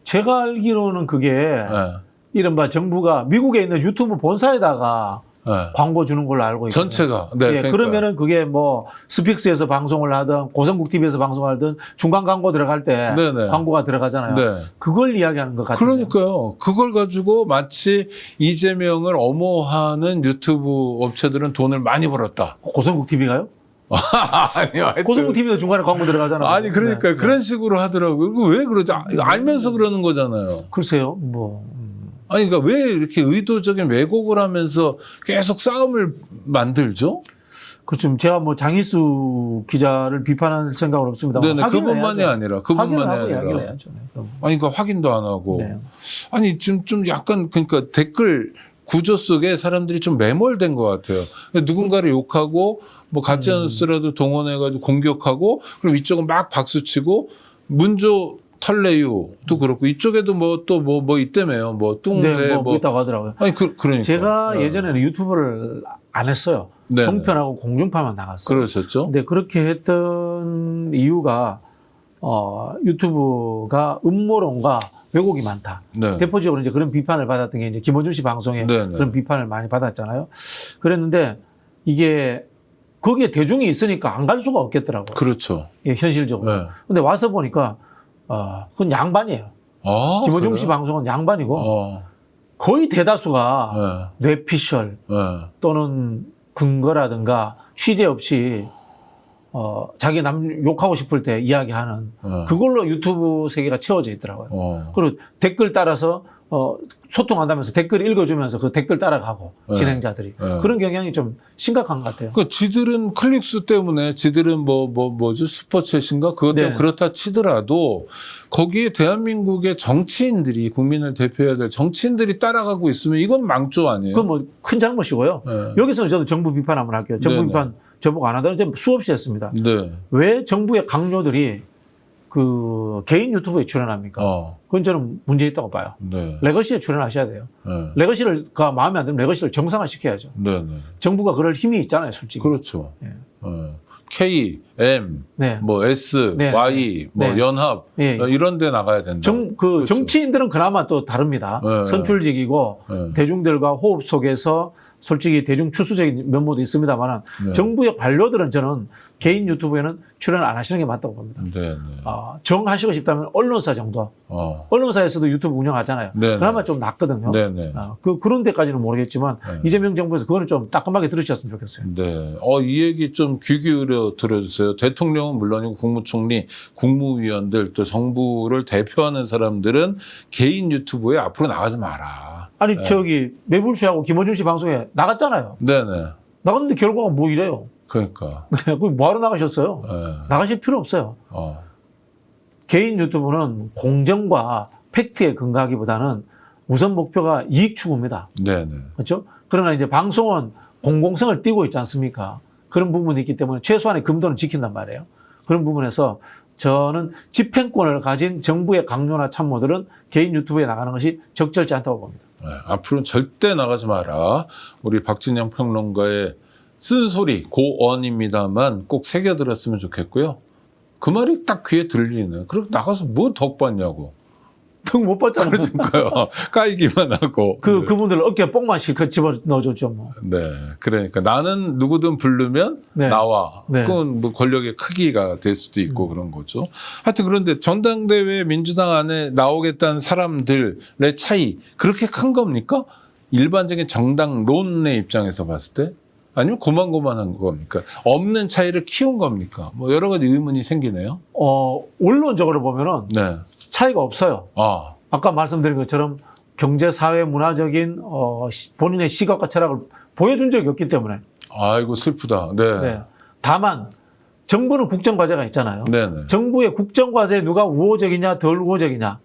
제가 알기로는 그게 이른바 정부가 미국에 있는 유튜브 본사에다가 광고 주는 걸로 알고 있거든요. 전체가. 네, 그러니까. 그러면은 그게 뭐 스픽스에서 방송을 하든 고성국 TV에서 방송을 하든 중간 광고 들어갈 때 광고가 들어가잖아요. 네. 그걸 이야기하는 것 같아요. 그러니까요. 그걸 가지고 마치 이재명을 엄호하는 유튜브 업체들은 돈을 많이 벌었다. 고성국 TV가요? 아니요. 고성국 TV도 중간에 광고 들어가잖아요. 아니 그러니까 그런 식으로 하더라고요. 왜 그러지? 알면서 그러는 거잖아요. 글쎄요. 뭐. 아니 그러니까 왜 이렇게 의도적인 왜곡을 하면서 계속 싸움을 만들죠? 그렇죠. 제가 뭐 장희수 기자를 비판할 생각은 없습니다. 네네. 그분만이 아니라. 해야죠. 아니 그러니까 확인도 안 하고. 네. 아니 지금 좀 약간 그러니까 댓글 구조 속에 사람들이 좀 매몰된 것 같아요. 누군가를 욕하고 뭐 가짜뉴스라도 동원해가지고 공격하고 그럼 이쪽은 막 박수치고 문조 털레유도 그렇고 이쪽에도 뭐 또 뭐 있다며요. 뭐 뚱대 뭐 있다고 하더라고요. 아니 그러니까 제가 예전에는 유튜브를 안 했어요. 네네. 종편하고 공중파만 나갔어요. 그러셨죠? 근데 그렇게 했던 이유가 유튜브가 음모론과 왜곡이 많다. 네. 대표적으로 이제 그런 비판을 받았던 게 이제 김어준 씨 방송에 네네. 그런 비판을 많이 받았잖아요. 그랬는데 이게 거기에 대중이 있으니까 안 갈 수가 없겠더라고요. 그렇죠. 예, 현실적으로. 네. 근데 와서 보니까 그건 양반이에요. 김어준 씨 방송은 양반이고 거의 대다수가 뇌피셜 또는 근거라든가 취재 없이 자기 남 욕하고 싶을 때 이야기하는 그걸로 유튜브 세계가 채워져 있더라고요. 그리고 댓글 따라서 소통한다면서 댓글 읽어주면서 그 댓글 따라가고 진행자들이 그런 경향이 좀 심각한 것 같아요. 그 지들은 클릭수 때문에 지들은 뭐지 슈퍼챗인가 그것 때문에 그렇다 치더라도 거기에 대한민국의 정치인들이 국민을 대표해야 될 정치인들이 따라가고 있으면 이건 망조 아니에요? 그건 뭐 큰 잘못이고요. 여기서는 저도 정부 비판 한번 할게요. 정부 비판 저보고 안 하다가 수없이 했습니다. 왜 정부의 강요들이 그 개인 유튜브에 출연합니까? 그건 저는 문제 있다고 봐요. 레거시에 출연하셔야 돼요. 레거시가 마음에 안 들면 레거시를 정상화시켜야죠. 정부가 그럴 힘이 있잖아요, 솔직히. 그렇죠. K, M, 뭐 S, Y, 뭐 연합 이런 데 나가야 된다. 그렇죠. 정치인들은 그나마 또 다릅니다. 선출직이고 대중들과 호흡 속에서 솔직히 대중 추수적인 면모도 있습니다만 정부의 관료들은 저는 개인 유튜브에는 출연 안 하시는 게 맞다고 봅니다. 정하시고 싶다면 언론사 정도. 언론사에서도 유튜브 운영하잖아요. 그나마 좀 낫거든요. 그런 데까지는 모르겠지만 이재명 정부에서 그거는 좀 따끔하게 들으셨으면 좋겠어요. 이 얘기 좀 귀 기울여 들어주세요. 대통령은 물론이고 국무총리, 국무위원들 또 정부를 대표하는 사람들은 개인 유튜브에 앞으로 나가지 마라. 아니 저기 매불씨하고 김어준 씨 방송에 나갔잖아요. 나갔는데 결과가 뭐 이래요. 그러니까. 뭐하러 나가셨어요? 나가실 필요 없어요. 개인 유튜브는 공정과 팩트에 근거하기보다는 우선 목표가 이익 추구입니다. 그렇죠? 그러나 이제 방송은 공공성을 띠고 있지 않습니까? 그런 부분이 있기 때문에 최소한의 금도는 지킨단 말이에요. 그런 부분에서 저는 집행권을 가진 정부의 강요나 참모들은 개인 유튜브에 나가는 것이 적절치 않다고 봅니다. 앞으로는 절대 나가지 마라. 우리 박진영 평론가의 쓴소리, 고언입니다만 꼭 새겨들었으면 좋겠고요. 그 말이 딱 귀에 들리네. 그리고 나가서 뭐 덕 봤냐고. 덕 못 봤잖아요. 그러니까요. 까이기만 하고. 그분들 어깨에 뽕만 실컷 집어 넣어줬죠, 뭐. 네. 그러니까 나는 누구든 부르면 네. 나와. 네. 그건 뭐 권력의 크기가 될 수도 있고 그런 거죠. 하여튼 그런데 전당대회 민주당 안에 나오겠다는 사람들의 차이 그렇게 큰 겁니까? 일반적인 정당론의 입장에서 봤을 때? 아니면 고만고만한 겁니까? 없는 차이를 키운 겁니까? 뭐 여러 가지 의문이 생기네요. 원론적으로 보면은 네. 차이가 없어요. 아, 아까 말씀드린 것처럼 경제, 사회, 문화적인 본인의 시각과 철학을 보여준 적이 없기 때문에. 아이고 슬프다. 네. 네. 다만 정부는 국정과제가 있잖아요. 네네. 정부의 국정과제에 누가 우호적이냐 덜 우호적이냐,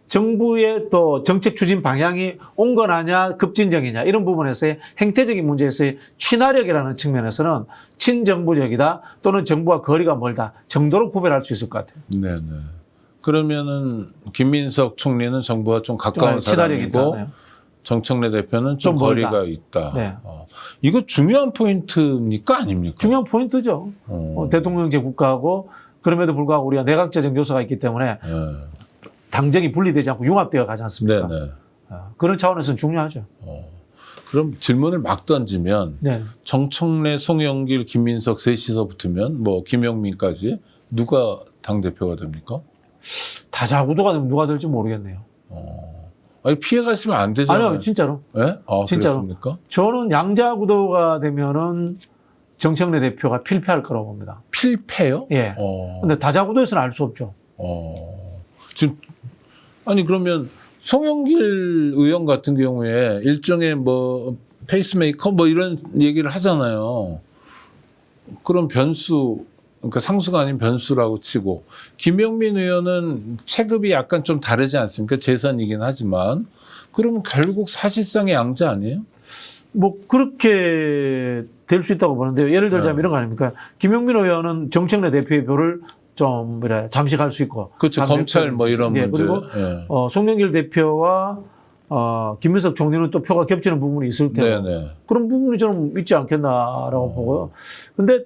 정부의 또 정책 추진 방향이 온건하냐 급진적이냐 이런 부분에서의 행태적인 문제에서의 친화력이라는 측면에서는 친정부적이다 또는 정부와 거리가 멀다 정도로 구별할 수 있을 것 같아요. 네네. 그러면은 김민석 총리는 정부와 좀 가까운 사람이고 네. 정청래 대표는 좀 멀다. 거리가 있다. 네. 이거 중요한 포인트입니까 아닙니까? 중요한 포인트죠. 대통령제 국가하고 그럼에도 불구하고 우리가 내각제적 요소가 있기 때문에 네. 당정이 분리되지 않고 융합되어 가지 않습니까? 네네. 그런 차원에서는 중요하죠. 그럼 질문을 막 던지면 네. 정청래, 송영길, 김민석 셋이서 붙으면 뭐 김영민까지 누가 당대표가 됩니까? 다자구도가 되면 누가 될지 모르겠네요. 아니 피해 가시면 안 되잖아요. 아니요, 진짜로. 네? 진짜로. 그렇습니까? 저는 양자구도가 되면은 정청래 대표가 필패할 거라고 봅니다. 필패요? 예. 근데 다자구도에서는 알 수 없죠. 지금 아니 그러면 송영길 의원 같은 경우에 일종의 뭐 페이스메이커 뭐 이런 얘기를 하잖아요. 그럼 변수 그러니까 상수가 아닌 변수라고 치고 김영민 의원은 체급이 약간 좀 다르지 않습니까? 재선이긴 하지만 그러면 결국 사실상의 양자 아니에요? 뭐 그렇게 될 수 있다고 보는데요. 예를 들자면 이런 거 아닙니까? 김영민 의원은 정청래 대표의 표를 좀 뭐라 잠식할 수 있고. 그렇죠. 검찰 뭐 이런 네, 문제. 그리고 예. 송영길 대표와 김민석 총리는 또 표가 겹치는 부분이 있을 테고 네네. 그런 부분이 좀 있지 않겠나라고 보고요. 근데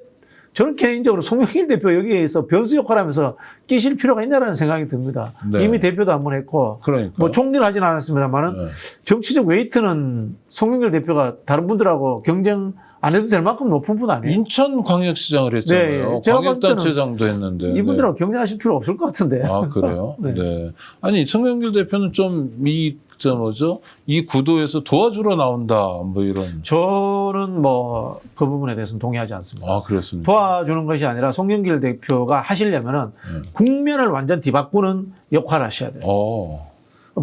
저는 개인적으로 송영길 대표 여기에서 변수 역할을 하면서 끼실 필요가 있냐라는 생각이 듭니다. 네. 이미 대표도 한 번 했고 그러니까. 뭐 총리를 하진 않았습니다만은 네. 정치적 웨이트는 송영길 대표가 다른 분들하고 경쟁 안 해도 될 만큼 높은 분 아니에요? 인천광역시장을 했잖아요. 네, 제가 봤을 때는 광역단체장도 했는데. 이분들하고 경쟁하실 필요 없을 것 같은데. 아 그래요? 네. 네. 아니 송영길 대표는 좀 이 구도에서 도와주러 나온다 뭐 이런. 저는 뭐 그 부분에 대해서는 동의하지 않습니다. 아 그렇습니까? 도와주는 것이 아니라 송영길 대표가 하시려면은 국면을 완전 뒤바꾸는 역할을 하셔야 돼요.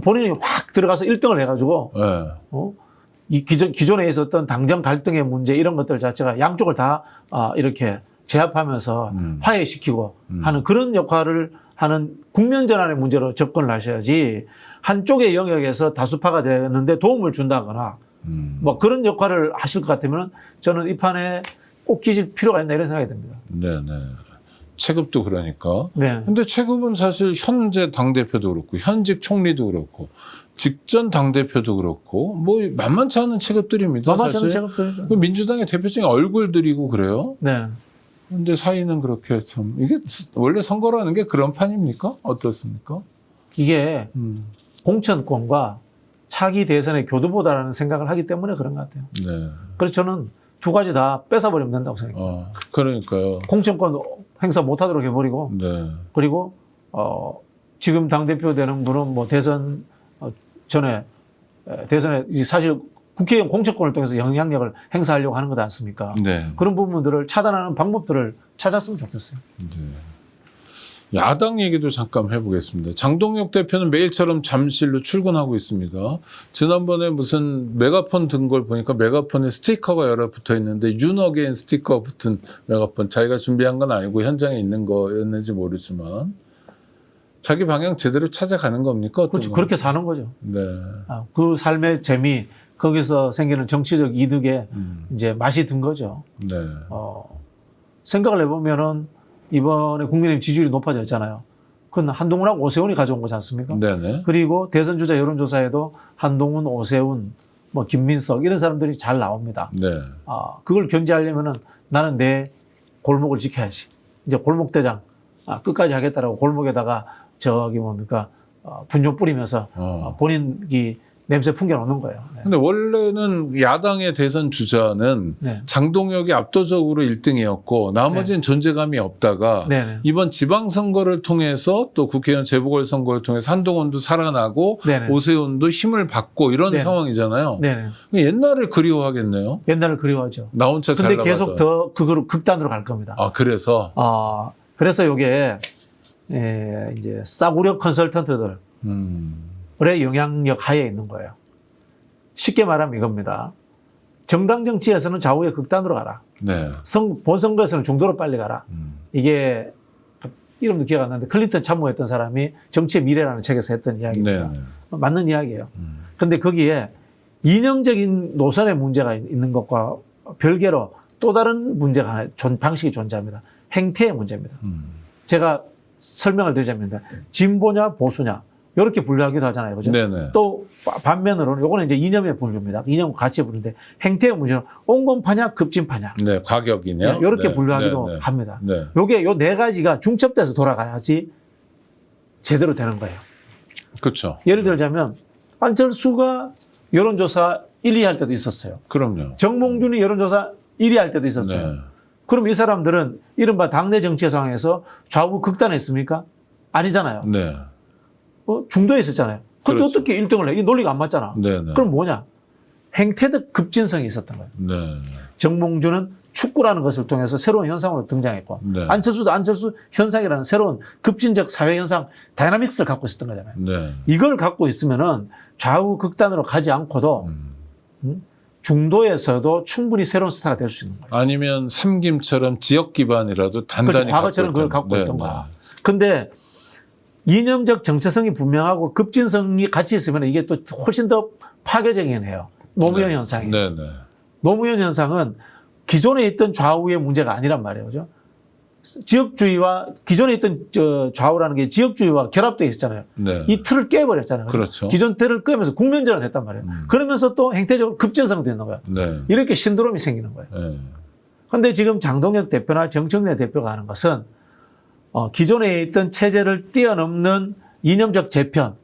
본인이 확 들어가서 1등을 해가지고 네. 이 기존에 있었던 당정 갈등의 문제 이런 것들 자체가 양쪽을 다 이렇게 제압하면서 화해시키고 하는 그런 역할을 하는 국면 전환의 문제로 접근을 하셔야지 한쪽의 영역에서 다수파가 되는데 도움을 준다거나 뭐 그런 역할을 하실 것 같으면 저는 이 판에 꼭 끼실 필요가 있나 이런 생각이 듭니다. 네네. 체급도 그러니까. 네. 근데 체급은 사실 현재 당대표도 그렇고 현직 총리도 그렇고 직전 당대표도 그렇고 뭐 만만치 않은 체급들입니다. 만만치 않은 사실. 체급들이죠. 민주당의 대표적인 얼굴들이고 그래요. 네. 근데 사이는 그렇게 참 이게 원래 선거라는 게 그런 판입니까? 어떻습니까? 이게 공천권과 차기 대선의 교두보다라는 생각을 하기 때문에 그런 것 같아요. 네. 그래서 저는 두 가지 다 뺏어버리면 된다고 생각해요. 그러니까요. 공천권 행사 못하도록 해버리고 네. 그리고 지금 당대표 되는 분은 뭐 대선 전에 대선에 사실 국회의원 공천권을 통해서 영향력을 행사하려고 하는 것 않습니까? 네. 그런 부분들을 차단하는 방법들을 찾았으면 좋겠어요. 야당 얘기도 잠깐 해보겠습니다. 장동혁 대표는 매일처럼 잠실로 출근하고 있습니다. 지난번에 무슨 메가폰 든 걸 보니까 메가폰에 스티커가 여러 붙어 있는데 윤어게인 스티커 붙은 메가폰 자기가 준비한 건 아니고 현장에 있는 거였는지 모르지만 자기 방향 제대로 찾아가는 겁니까? 그렇죠. 그렇게 사는 거죠. 네. 그 삶의 재미 거기서 생기는 정치적 이득에 이제 맛이 든 거죠. 네. 생각을 해보면은 이번에 국민의힘 지지율이 높아졌잖아요. 그건 한동훈하고 오세훈이 가져온 거지 않습니까? 네네. 그리고 대선 주자 여론조사에도 한동훈, 오세훈 뭐 김민석 이런 사람들이 잘 나옵니다. 네. 그걸 견제하려면은 나는 내 골목을 지켜야지. 이제 골목대장 끝까지 하겠다라고 골목에다가 저기 뭡니까 분뇨 뿌리면서 본인이 냄새 풍겨놓는 거예요. 네. 근데 원래는 야당의 대선 주자는 네. 장동혁이 압도적으로 1등이었고 나머지는 존재감이 없다가 네네. 이번 지방선거를 통해서 또 국회의원 재보궐선거를 통해서 한동훈도 살아나고 네네. 오세훈도 힘을 받고 이런 네네. 상황이잖아요. 네네. 옛날을 그리워하겠네요. 옛날을 그리워하죠. 나 혼자 잘 근데 나가던. 계속 더 그거로 극단으로 갈 겁니다. 그래서 그래서 요게 이제 싸구려 컨설턴트들의 영향력 하에 있는 거예요. 쉽게 말하면 이겁니다. 정당 정치에서는 좌우의 극단으로 가라. 네. 본선거에서는 중도로 빨리 가라. 이게 이름도 기억 안 나는데 클린턴 참모했던 사람이 정치의 미래라는 책에서 했던 이야기입니다. 네. 맞는 이야기예요. 근데 거기에 이념적인 노선의 문제가 있는 것과 별개로 또 다른 문제가 방식이 존재합니다. 행태의 문제입니다. 제가 설명을 드리자면 진보냐 보수냐 이렇게 분류하기도 하잖아요. 그죠? 네네. 또 반면으로는 요거는 이제 이념의 분류입니다. 이념과 가치의 분류인데 행태의 문제는 온건파냐 급진파냐. 네, 과격이냐. 이렇게 네. 분류하기도 네. 합니다. 네. 요게 요 네 가지가 중첩돼서 돌아가야지 제대로 되는 거예요. 그렇죠. 예를 들자면 안철수가 여론조사 1, 2 할 때도 있었어요. 그럼요. 정몽준이 여론조사 1위 할 때도 있었어요. 네. 그럼 이 사람들은 이른바 당내 정치 상황에서 좌우 극단에 있습니까? 아니잖아요. 네. 중도에 있었잖아요. 근데 그렇죠. 어떻게 1등을 해? 이 논리가 안 맞잖아. 네네. 그럼 뭐냐? 행태적 급진성이 있었던 거예요. 네. 정몽준은 축구라는 것을 통해서 새로운 현상으로 등장했고 네. 안철수도 안철수 현상이라는 새로운 급진적 사회 현상 다이나믹스를 갖고 있었던 거잖아요. 네. 이걸 갖고 있으면은 좌우 극단으로 가지 않고도 중도에서도 충분히 새로운 스타가 될 수 있는 거예요. 아니면 삼김처럼 지역 기반이라도 단단히 그렇죠. 과거처럼 그걸 갖고 있던 거야. 근데 이념적 정체성이 분명하고 급진성이 같이 있으면 이게 또 훨씬 더 파괴적이긴 해요. 노무현 현상이. 네네. 노무현 현상은 기존에 있던 좌우의 문제가 아니란 말이에요. 그죠? 지역주의와 기존에 있던 좌우라는 게 지역주의와 결합되어 있었잖아요. 네. 이 틀을 깨버렸잖아요. 그렇죠. 기존 틀을 깨면서 국면전을 했단 말이에요. 그러면서 또 행태적으로 급진성도 있는 거예요. 네. 이렇게 신드롬이 생기는 거예요. 네. 그런데 지금 장동혁 대표나 정청래 대표가 하는 것은 기존에 있던 체제를 뛰어넘는 이념적 재편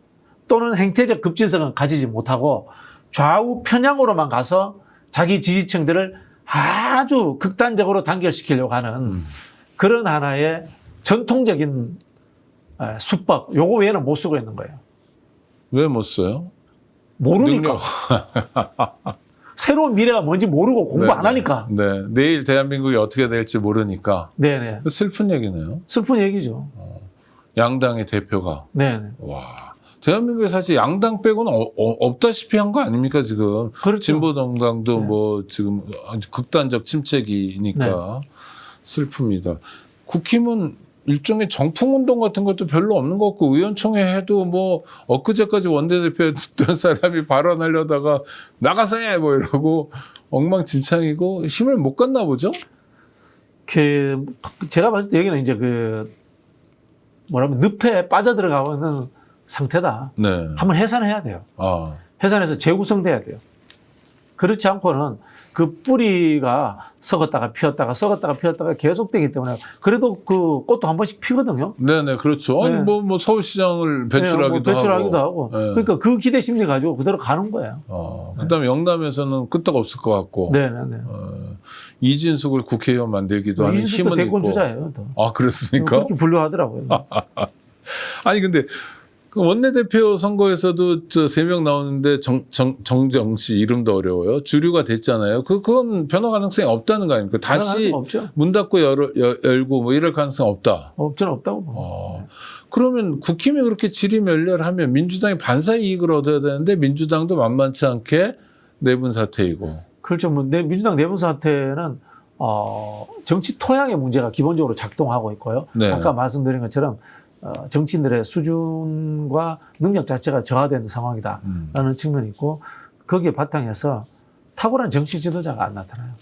또는 행태적 급진성은 가지지 못하고 좌우 편향으로만 가서 자기 지지층들을 아주 극단적으로 단결시키려고 하는 그런 하나의 전통적인 수법, 요거 외에는 못 쓰고 있는 거예요. 왜 못 써요? 모르니까. 새로운 미래가 뭔지 모르고 공부 네, 안 하니까. 네. 내일 대한민국이 어떻게 될지 모르니까. 네네. 슬픈 얘기네요. 슬픈 얘기죠. 양당의 대표가. 네네. 와. 대한민국에 사실 양당 빼고는 없다시피 한 거 아닙니까, 지금? 그렇죠. 진보정당도 네. 뭐 지금 아주 극단적 침체기니까 슬픕니다. 국힘은 일종의 정풍운동 같은 것도 별로 없는 것 같고 의원총회 해도 뭐 엊그제까지 원내대표였던 사람이 발언하려다가 나가서 해! 뭐 이러고 엉망진창이고 힘을 못 갔나 보죠? 제가 봤을 때 여기는 이제 뭐라면 늪에 빠져들어가고 있는 상태다. 네. 한번 해산해야 돼요. 해산해서 재구성돼야 돼요. 그렇지 않고는 그 뿌리가 썩었다가 피었다가 썩었다가 피었다가 계속되기 때문에 그래도 그 꽃도 한 번씩 피거든요. 네네, 그렇죠. 아니, 네. 뭐 서울시장을 배출하기도 하고. 네. 그러니까 그 기대 심리 가지고 그대로 가는 거예요. 그 다음에 영남에서는 끄떡 없을 것 같고. 네네네. 이진숙을 국회의원 만들기도 하는 이진숙도 힘은 대권 있고. 주자예요. 그렇습니까? 그렇게 분류하더라고요. 아니, 근데 그 원내대표 선거에서도 3명 나오는데 정정 씨 이름도 어려워요. 주류가 됐잖아요. 그건 변화 가능성이 없다는 거 아닙니까? 다시 없죠. 문 닫고 열고 뭐 이럴 가능성 없다. 없죠, 없다고. 그러면 국힘이 그렇게 질의멸렬하면 민주당이 반사 이익을 얻어야 되는데 민주당도 만만치 않게 내분 사태이고. 그렇죠. 민주당 내분 사태는 정치 토양의 문제가 기본적으로 작동하고 있고요. 네. 아까 말씀드린 것처럼 정치인들의 수준과 능력 자체가 저하된 상황이다라는 측면이 있고 거기에 바탕에서 탁월한 정치 지도자가 안 나타나요.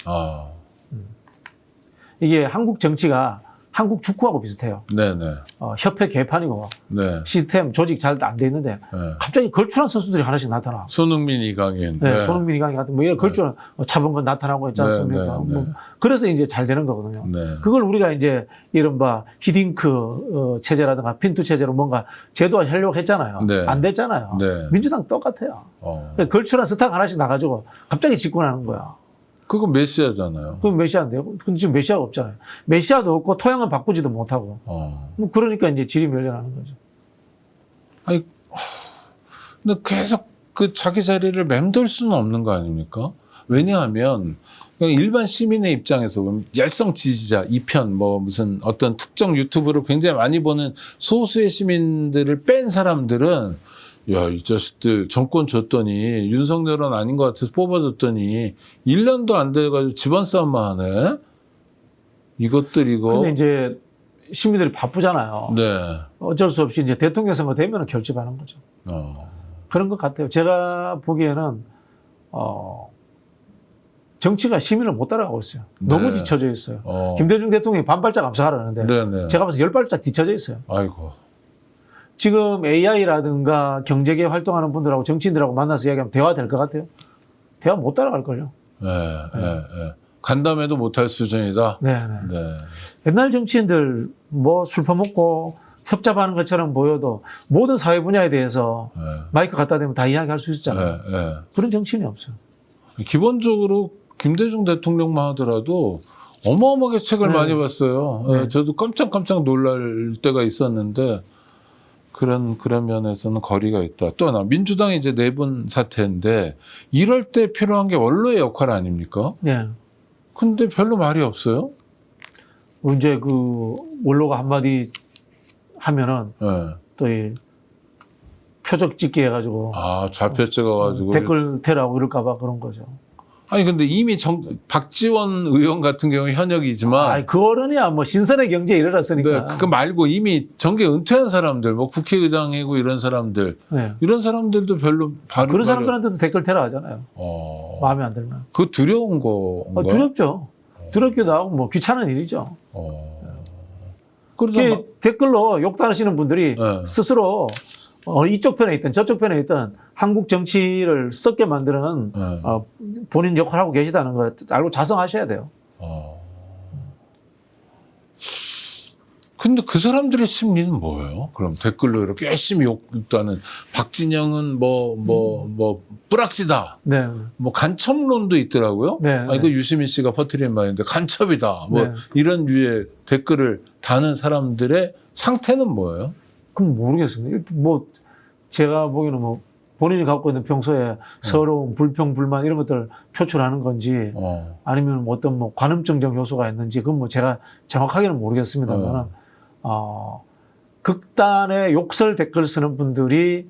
이게 한국 정치가 한국 축구하고 비슷해요. 네네. 협회 개판이고 네. 시스템 조직 잘 안 돼 있는데 네. 갑자기 걸출한 선수들이 하나씩 나타나. 손흥민, 이강인. 네, 손흥민, 이강인 같은 뭐 이런 걸출한 차본 건 나타나고 있지 않습니까? 네. 뭐 그래서 이제 잘 되는 거거든요. 네. 그걸 우리가 이제 이른바 히딩크 체제라든가 핀투 체제로 뭔가 제도화하려고 했잖아요. 네. 안 됐잖아요. 네. 민주당 똑같아요. 걸출한 스타가 하나씩 나가지고 갑자기 집권하는 거야. 그건 메시아잖아요. 그럼 메시아인데요? 근데 지금 메시아가 없잖아요. 메시아도 없고 토양은 바꾸지도 못하고. 뭐 그러니까 이제 질이 밀려나는 거죠. 아니, 근데 계속 그 자기 자리를 맴돌 수는 없는 거 아닙니까? 왜냐하면 그냥 일반 시민의 입장에서 보면 열성 지지자, 이편, 뭐 무슨 어떤 특정 유튜브를 굉장히 많이 보는 소수의 시민들을 뺀 사람들은 야, 이 자식들 정권 줬더니 윤석열은 아닌 것 같아서 뽑아줬더니 1년도 안 돼가지고 집안 싸움만 하네? 이것들 이거. 근데 이제 시민들이 바쁘잖아요. 네. 어쩔 수 없이 이제 대통령 선거 되면 결집하는 거죠. 그런 것 같아요. 제가 보기에는, 정치가 시민을 못 따라가고 있어요. 너무 네. 뒤처져 있어요. 김대중 대통령이 반발짝 앞서가라는데 네네. 제가 봐서 10발짝 뒤처져 있어요. 아이고. 지금 AI라든가 경제계 활동하는 분들하고 정치인들하고 만나서 이야기하면 대화될 것 같아요? 대화 못 따라갈걸요. 네. 간담회도 못할 수준이다. 네. 네. 옛날 정치인들 뭐 술 퍼먹고 협잡하는 것처럼 보여도 모든 사회 분야에 대해서 네. 마이크 갖다 대면 다 이야기할 수 있었잖아요. 네. 그런 정치인이 없어요. 기본적으로 김대중 대통령만 하더라도 어마어마하게 책을 네. 많이 봤어요. 네. 저도 깜짝 놀랄 때가 있었는데 그런 면에서는 거리가 있다. 또 하나 민주당이 이제 내분 사태인데 이럴 때 필요한 게 원로의 역할 아닙니까? 네. 근데 별로 말이 없어요. 이제 그 원로가 한마디 하면은 네. 또 이 표적 찍기 해가지고 좌표 찍어가지고 댓글 테러하고 이럴까봐 그런 거죠. 아니 근데 이미 박지원 의원 같은 경우 현역이지만 그 어른이야 뭐 신선의 경제에 이르렀으니까. 네, 그거 말고 이미 정계 은퇴한 사람들, 뭐 국회의장이고 이런 사람들, 네. 이런 사람들도 별로 그런 사람들한테도 댓글 테러 하잖아요. 마음에 안 들면. 그거 두려운 건가요? 두렵죠. 두렵기도 하고 뭐 귀찮은 일이죠. 그러다 댓글로 욕하시는 분들이 네. 스스로 이쪽 편에 있든 저쪽 편에 있든 한국 정치를 썩게 만드는 네. 본인 역할을 하고 계시다는 거 알고 자성하셔야 돼요. 근데 그 사람들의 심리는 뭐예요? 그럼 댓글로 이렇게 열심히 욕하는 박진영은 뭐 뿌락시다. 네. 뭐 간첩론도 있더라고요. 네. 이거 유시민 씨가 퍼뜨린 말인데 간첩이다. 뭐 네. 이런 류의 댓글을 다는 사람들의 상태는 뭐예요? 그럼 모르겠습니다. 뭐 제가 보기에는 뭐 본인이 갖고 있는 평소에 서러움, 불평, 불만 이런 것들을 표출하는 건지 아니면 어떤 뭐 관음증적 요소가 있는지 그건 뭐 제가 정확하게는 모르겠습니다만 극단의 욕설 댓글 쓰는 분들이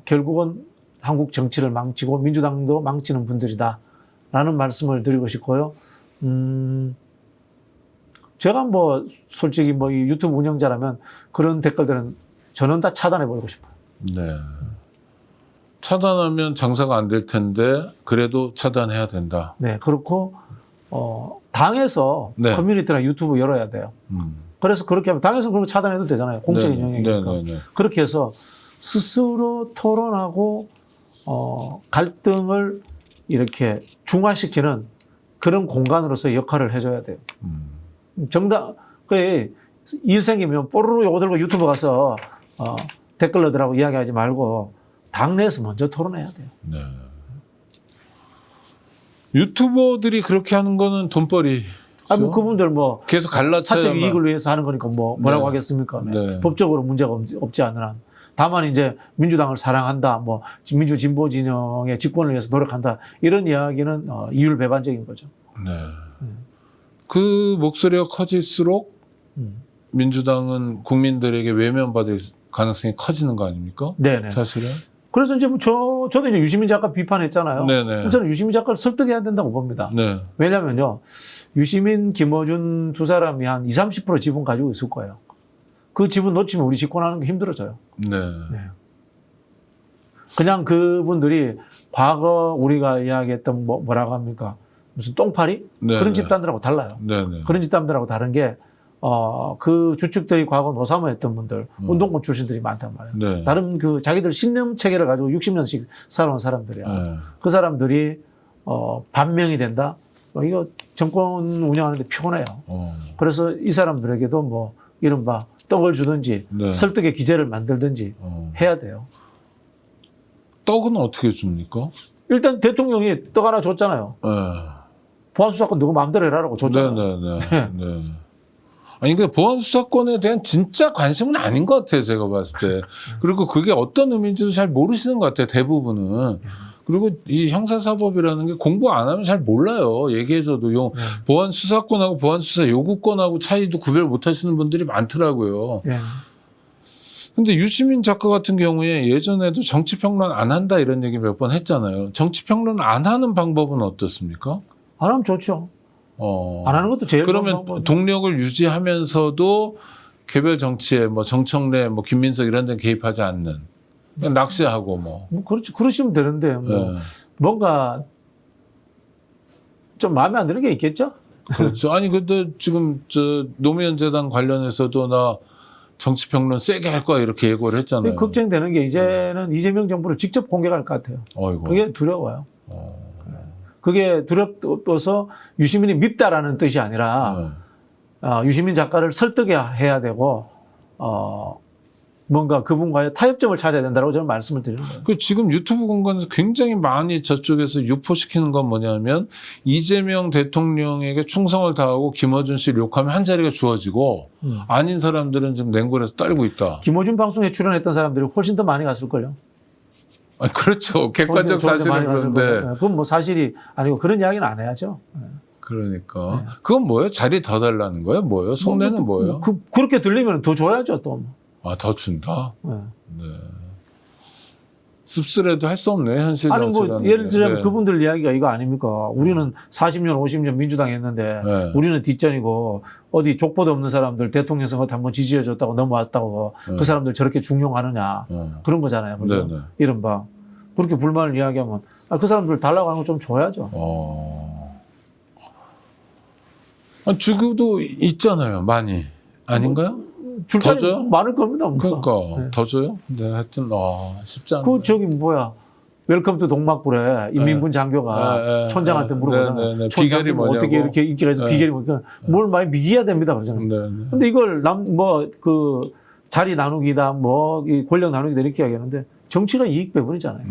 결국은 한국 정치를 망치고 민주당도 망치는 분들이다라는 말씀을 드리고 싶고요. 제가 뭐 솔직히 뭐 이 유튜브 운영자라면 그런 댓글들은 저는 다 차단해버리고 싶어요. 네. 차단하면 장사가 안 될 텐데 그래도 차단해야 된다. 네, 그렇고 당에서 네. 커뮤니티나 유튜브 열어야 돼요. 그래서 그렇게 하면 당에서 그런 거 차단해도 되잖아요. 공적인 영역이니까. 그렇게 해서 스스로 토론하고 갈등을 이렇게 중화시키는 그런 공간으로서 역할을 해줘야 돼요. 정당 그래 일 생기면 뽀로로 요거 들고 유튜브 가서 댓글러들하고 이야기하지 말고 당내에서 먼저 토론해야 돼요. 네. 유튜버들이 그렇게 하는 거는 돈벌이. 뭐 그분들 뭐 계속 갈라쳐야만. 사적 이익을 위해서 하는 거니까 뭐라고 네. 하겠습니까? 네. 네. 법적으로 문제가 없지 않는 한. 다만 이제 민주당을 사랑한다, 뭐 민주 진보 진영의 집권을 위해서 노력한다 이런 이야기는 이율배반적인 거죠. 네. 그 목소리가 커질수록 민주당은 국민들에게 외면받을 가능성이 커지는 거 아닙니까? 네네. 사실은. 그래서 이제 뭐 저도 이제 유시민 작가 비판했잖아요. 네네. 저는 유시민 작가를 설득해야 된다고 봅니다. 네. 왜냐면요, 유시민, 김어준 두 사람이 한 20, 30% 지분 가지고 있을 거예요. 그 지분 놓치면 우리 집권하는 게 힘들어져요. 네. 네. 그냥 그분들이 과거 우리가 이야기했던 뭐라고 합니까? 무슨 똥파리? 네, 그런 네. 집단들하고 달라요. 네네. 그런 집단들하고 다른 게 그 주축들이 과거 노사모했던 분들, 운동권 출신들이 많단 말이에요. 네. 나름 그 자기들 신념 체계를 가지고 60년씩 살아온 사람들이야. 네. 그 사람들이 반명이 된다. 이거 정권 운영하는데 피곤해요. 그래서 이 사람들에게도 뭐 이른바 떡을 주든지 네. 설득의 기제를 만들든지 해야 돼요. 떡은 어떻게 줍니까? 일단 대통령이 떡 하나 줬잖아요. 네. 보안수사권 누구 마음대로 해라라고 줬잖아요. 네. 아니, 근데 보안수사권에 대한 진짜 관심은 아닌 것 같아요, 제가 봤을 때. 그리고 그게 어떤 의미인지도 잘 모르시는 것 같아요, 대부분은. 그리고 이 형사사법이라는 게 공부 안 하면 잘 몰라요. 얘기해줘도 보안수사권하고 보안수사 요구권하고 차이도 구별 못 하시는 분들이 많더라고요. 네. 근데 유시민 작가 같은 경우에 예전에도 정치평론 안 한다 이런 얘기 몇 번 했잖아요. 정치평론 안 하는 방법은 어떻습니까? 안 하면 좋죠. 안 하는 것도 제일 좋은 그러면 방법이에요. 동력을 유지하면서도 개별 정치에 뭐 정청래, 뭐 김민석 이런 데는 개입하지 않는 그냥 낚시하고 뭐. 그렇죠. 그러시면 되는데 뭐 네. 뭔가 좀 마음에 안 드는 게 있겠죠? 그렇죠. 아니 근데 지금 저 노무현 재단 관련해서도 나 정치평론 세게 할 거야 이렇게 예고를 했잖아요. 걱정되는 게 이제는 이재명 정부를 직접 공격할 것 같아요. 어이구. 그게 두려워요. 그게 두렵어서 유시민이 밉다라는 뜻이 아니라 유시민 작가를 설득해야 되고 뭔가 그분과의 타협점을 찾아야 된다고 저는 말씀을 드리는 거예요. 그 지금 유튜브 공간에서 굉장히 많이 저쪽에서 유포시키는 건 뭐냐면 이재명 대통령에게 충성을 다하고 김어준 씨를 욕하면 한 자리가 주어지고 아닌 사람들은 지금 냉골에서 떨고 있다. 김어준 방송에 출연했던 사람들이 훨씬 더 많이 갔을 걸요. 아니, 그렇죠. 객관적 사실은 그런데. 그건 뭐 사실이 아니고 그런 이야기는 안 해야죠. 그러니까. 그건 뭐예요? 자리 더 달라는 거예요? 뭐예요? 속내는 뭐예요? 그렇게 들리면 더 줘야죠, 또. 아, 더 준다? 네. 네. 씁쓸해도 할 수 없네, 현실 아니, 정치라는 뭐, 예를 게. 들자면 네. 그분들 이야기가 이거 아닙니까? 우리는 40년, 50년 민주당 했는데, 네. 우리는 뒷전이고, 어디 족보도 없는 사람들 대통령 선거 때 한번 지지해줬다고 넘어왔다고, 그 사람들 저렇게 중용하느냐. 그런 거잖아요. 그죠? 네, 네. 이른바. 그렇게 불만을 이야기하면, 그 사람들 달라고 하는 거 좀 줘야죠. 아니, 주고도 있잖아요, 많이. 아닌가요? 줄 더 사람이 줘요? 많을 겁니다. 뭐. 그러니까. 네. 더 줘요? 네, 하여튼, 쉽지 않네. 그 저기 뭐야. 웰컴 투 동막불에 인민군 장교가 촌장한테 물어보잖아요. 비결이 뭐 뭐냐고. 어떻게 이렇게 인기가 있어 비결이 뭐니까 뭘 많이 미기해야 됩니다 그러잖아요. 네. 근데 이걸 그 자리 나누기다 뭐 이 권력 나누기다 이렇게 이야기하는데 정치가 이익 배분이잖아요.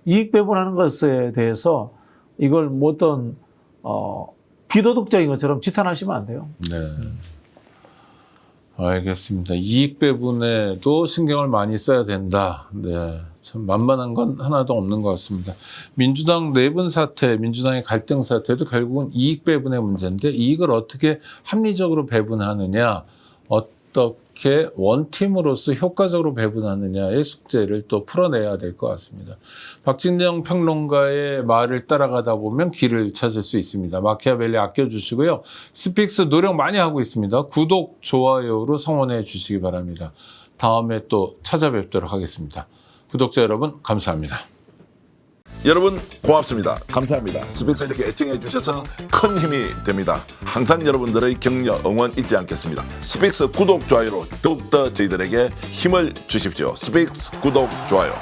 이익 배분하는 것에 대해서 이걸 뭐 어떤 비도덕적인 것처럼 지탄하시면 안 돼요. 네. 알겠습니다. 이익 배분에도 신경을 많이 써야 된다. 네. 참 만만한 건 하나도 없는 것 같습니다. 민주당 내분 사태, 민주당의 갈등 사태도 결국은 이익 배분의 문제인데 이익을 어떻게 합리적으로 배분하느냐, 어떻게 원팀으로서 효과적으로 배분하느냐의 숙제를 또 풀어내야 될 것 같습니다. 박진영 평론가의 말을 따라가다 보면 길을 찾을 수 있습니다. 마키아벨리 아껴주시고요. 스픽스 노력 많이 하고 있습니다. 구독, 좋아요로 성원해 주시기 바랍니다. 다음에 또 찾아뵙도록 하겠습니다. 구독자 여러분 감사합니다. 여러분 고맙습니다. 감사합니다. 스픽스 이렇게 애청해 주셔서 큰 힘이 됩니다. 항상 여러분들의 격려, 응원 잊지 않겠습니다. 스픽스 구독, 좋아요로 더욱더 저희들에게 힘을 주십시오. 스픽스 구독, 좋아요.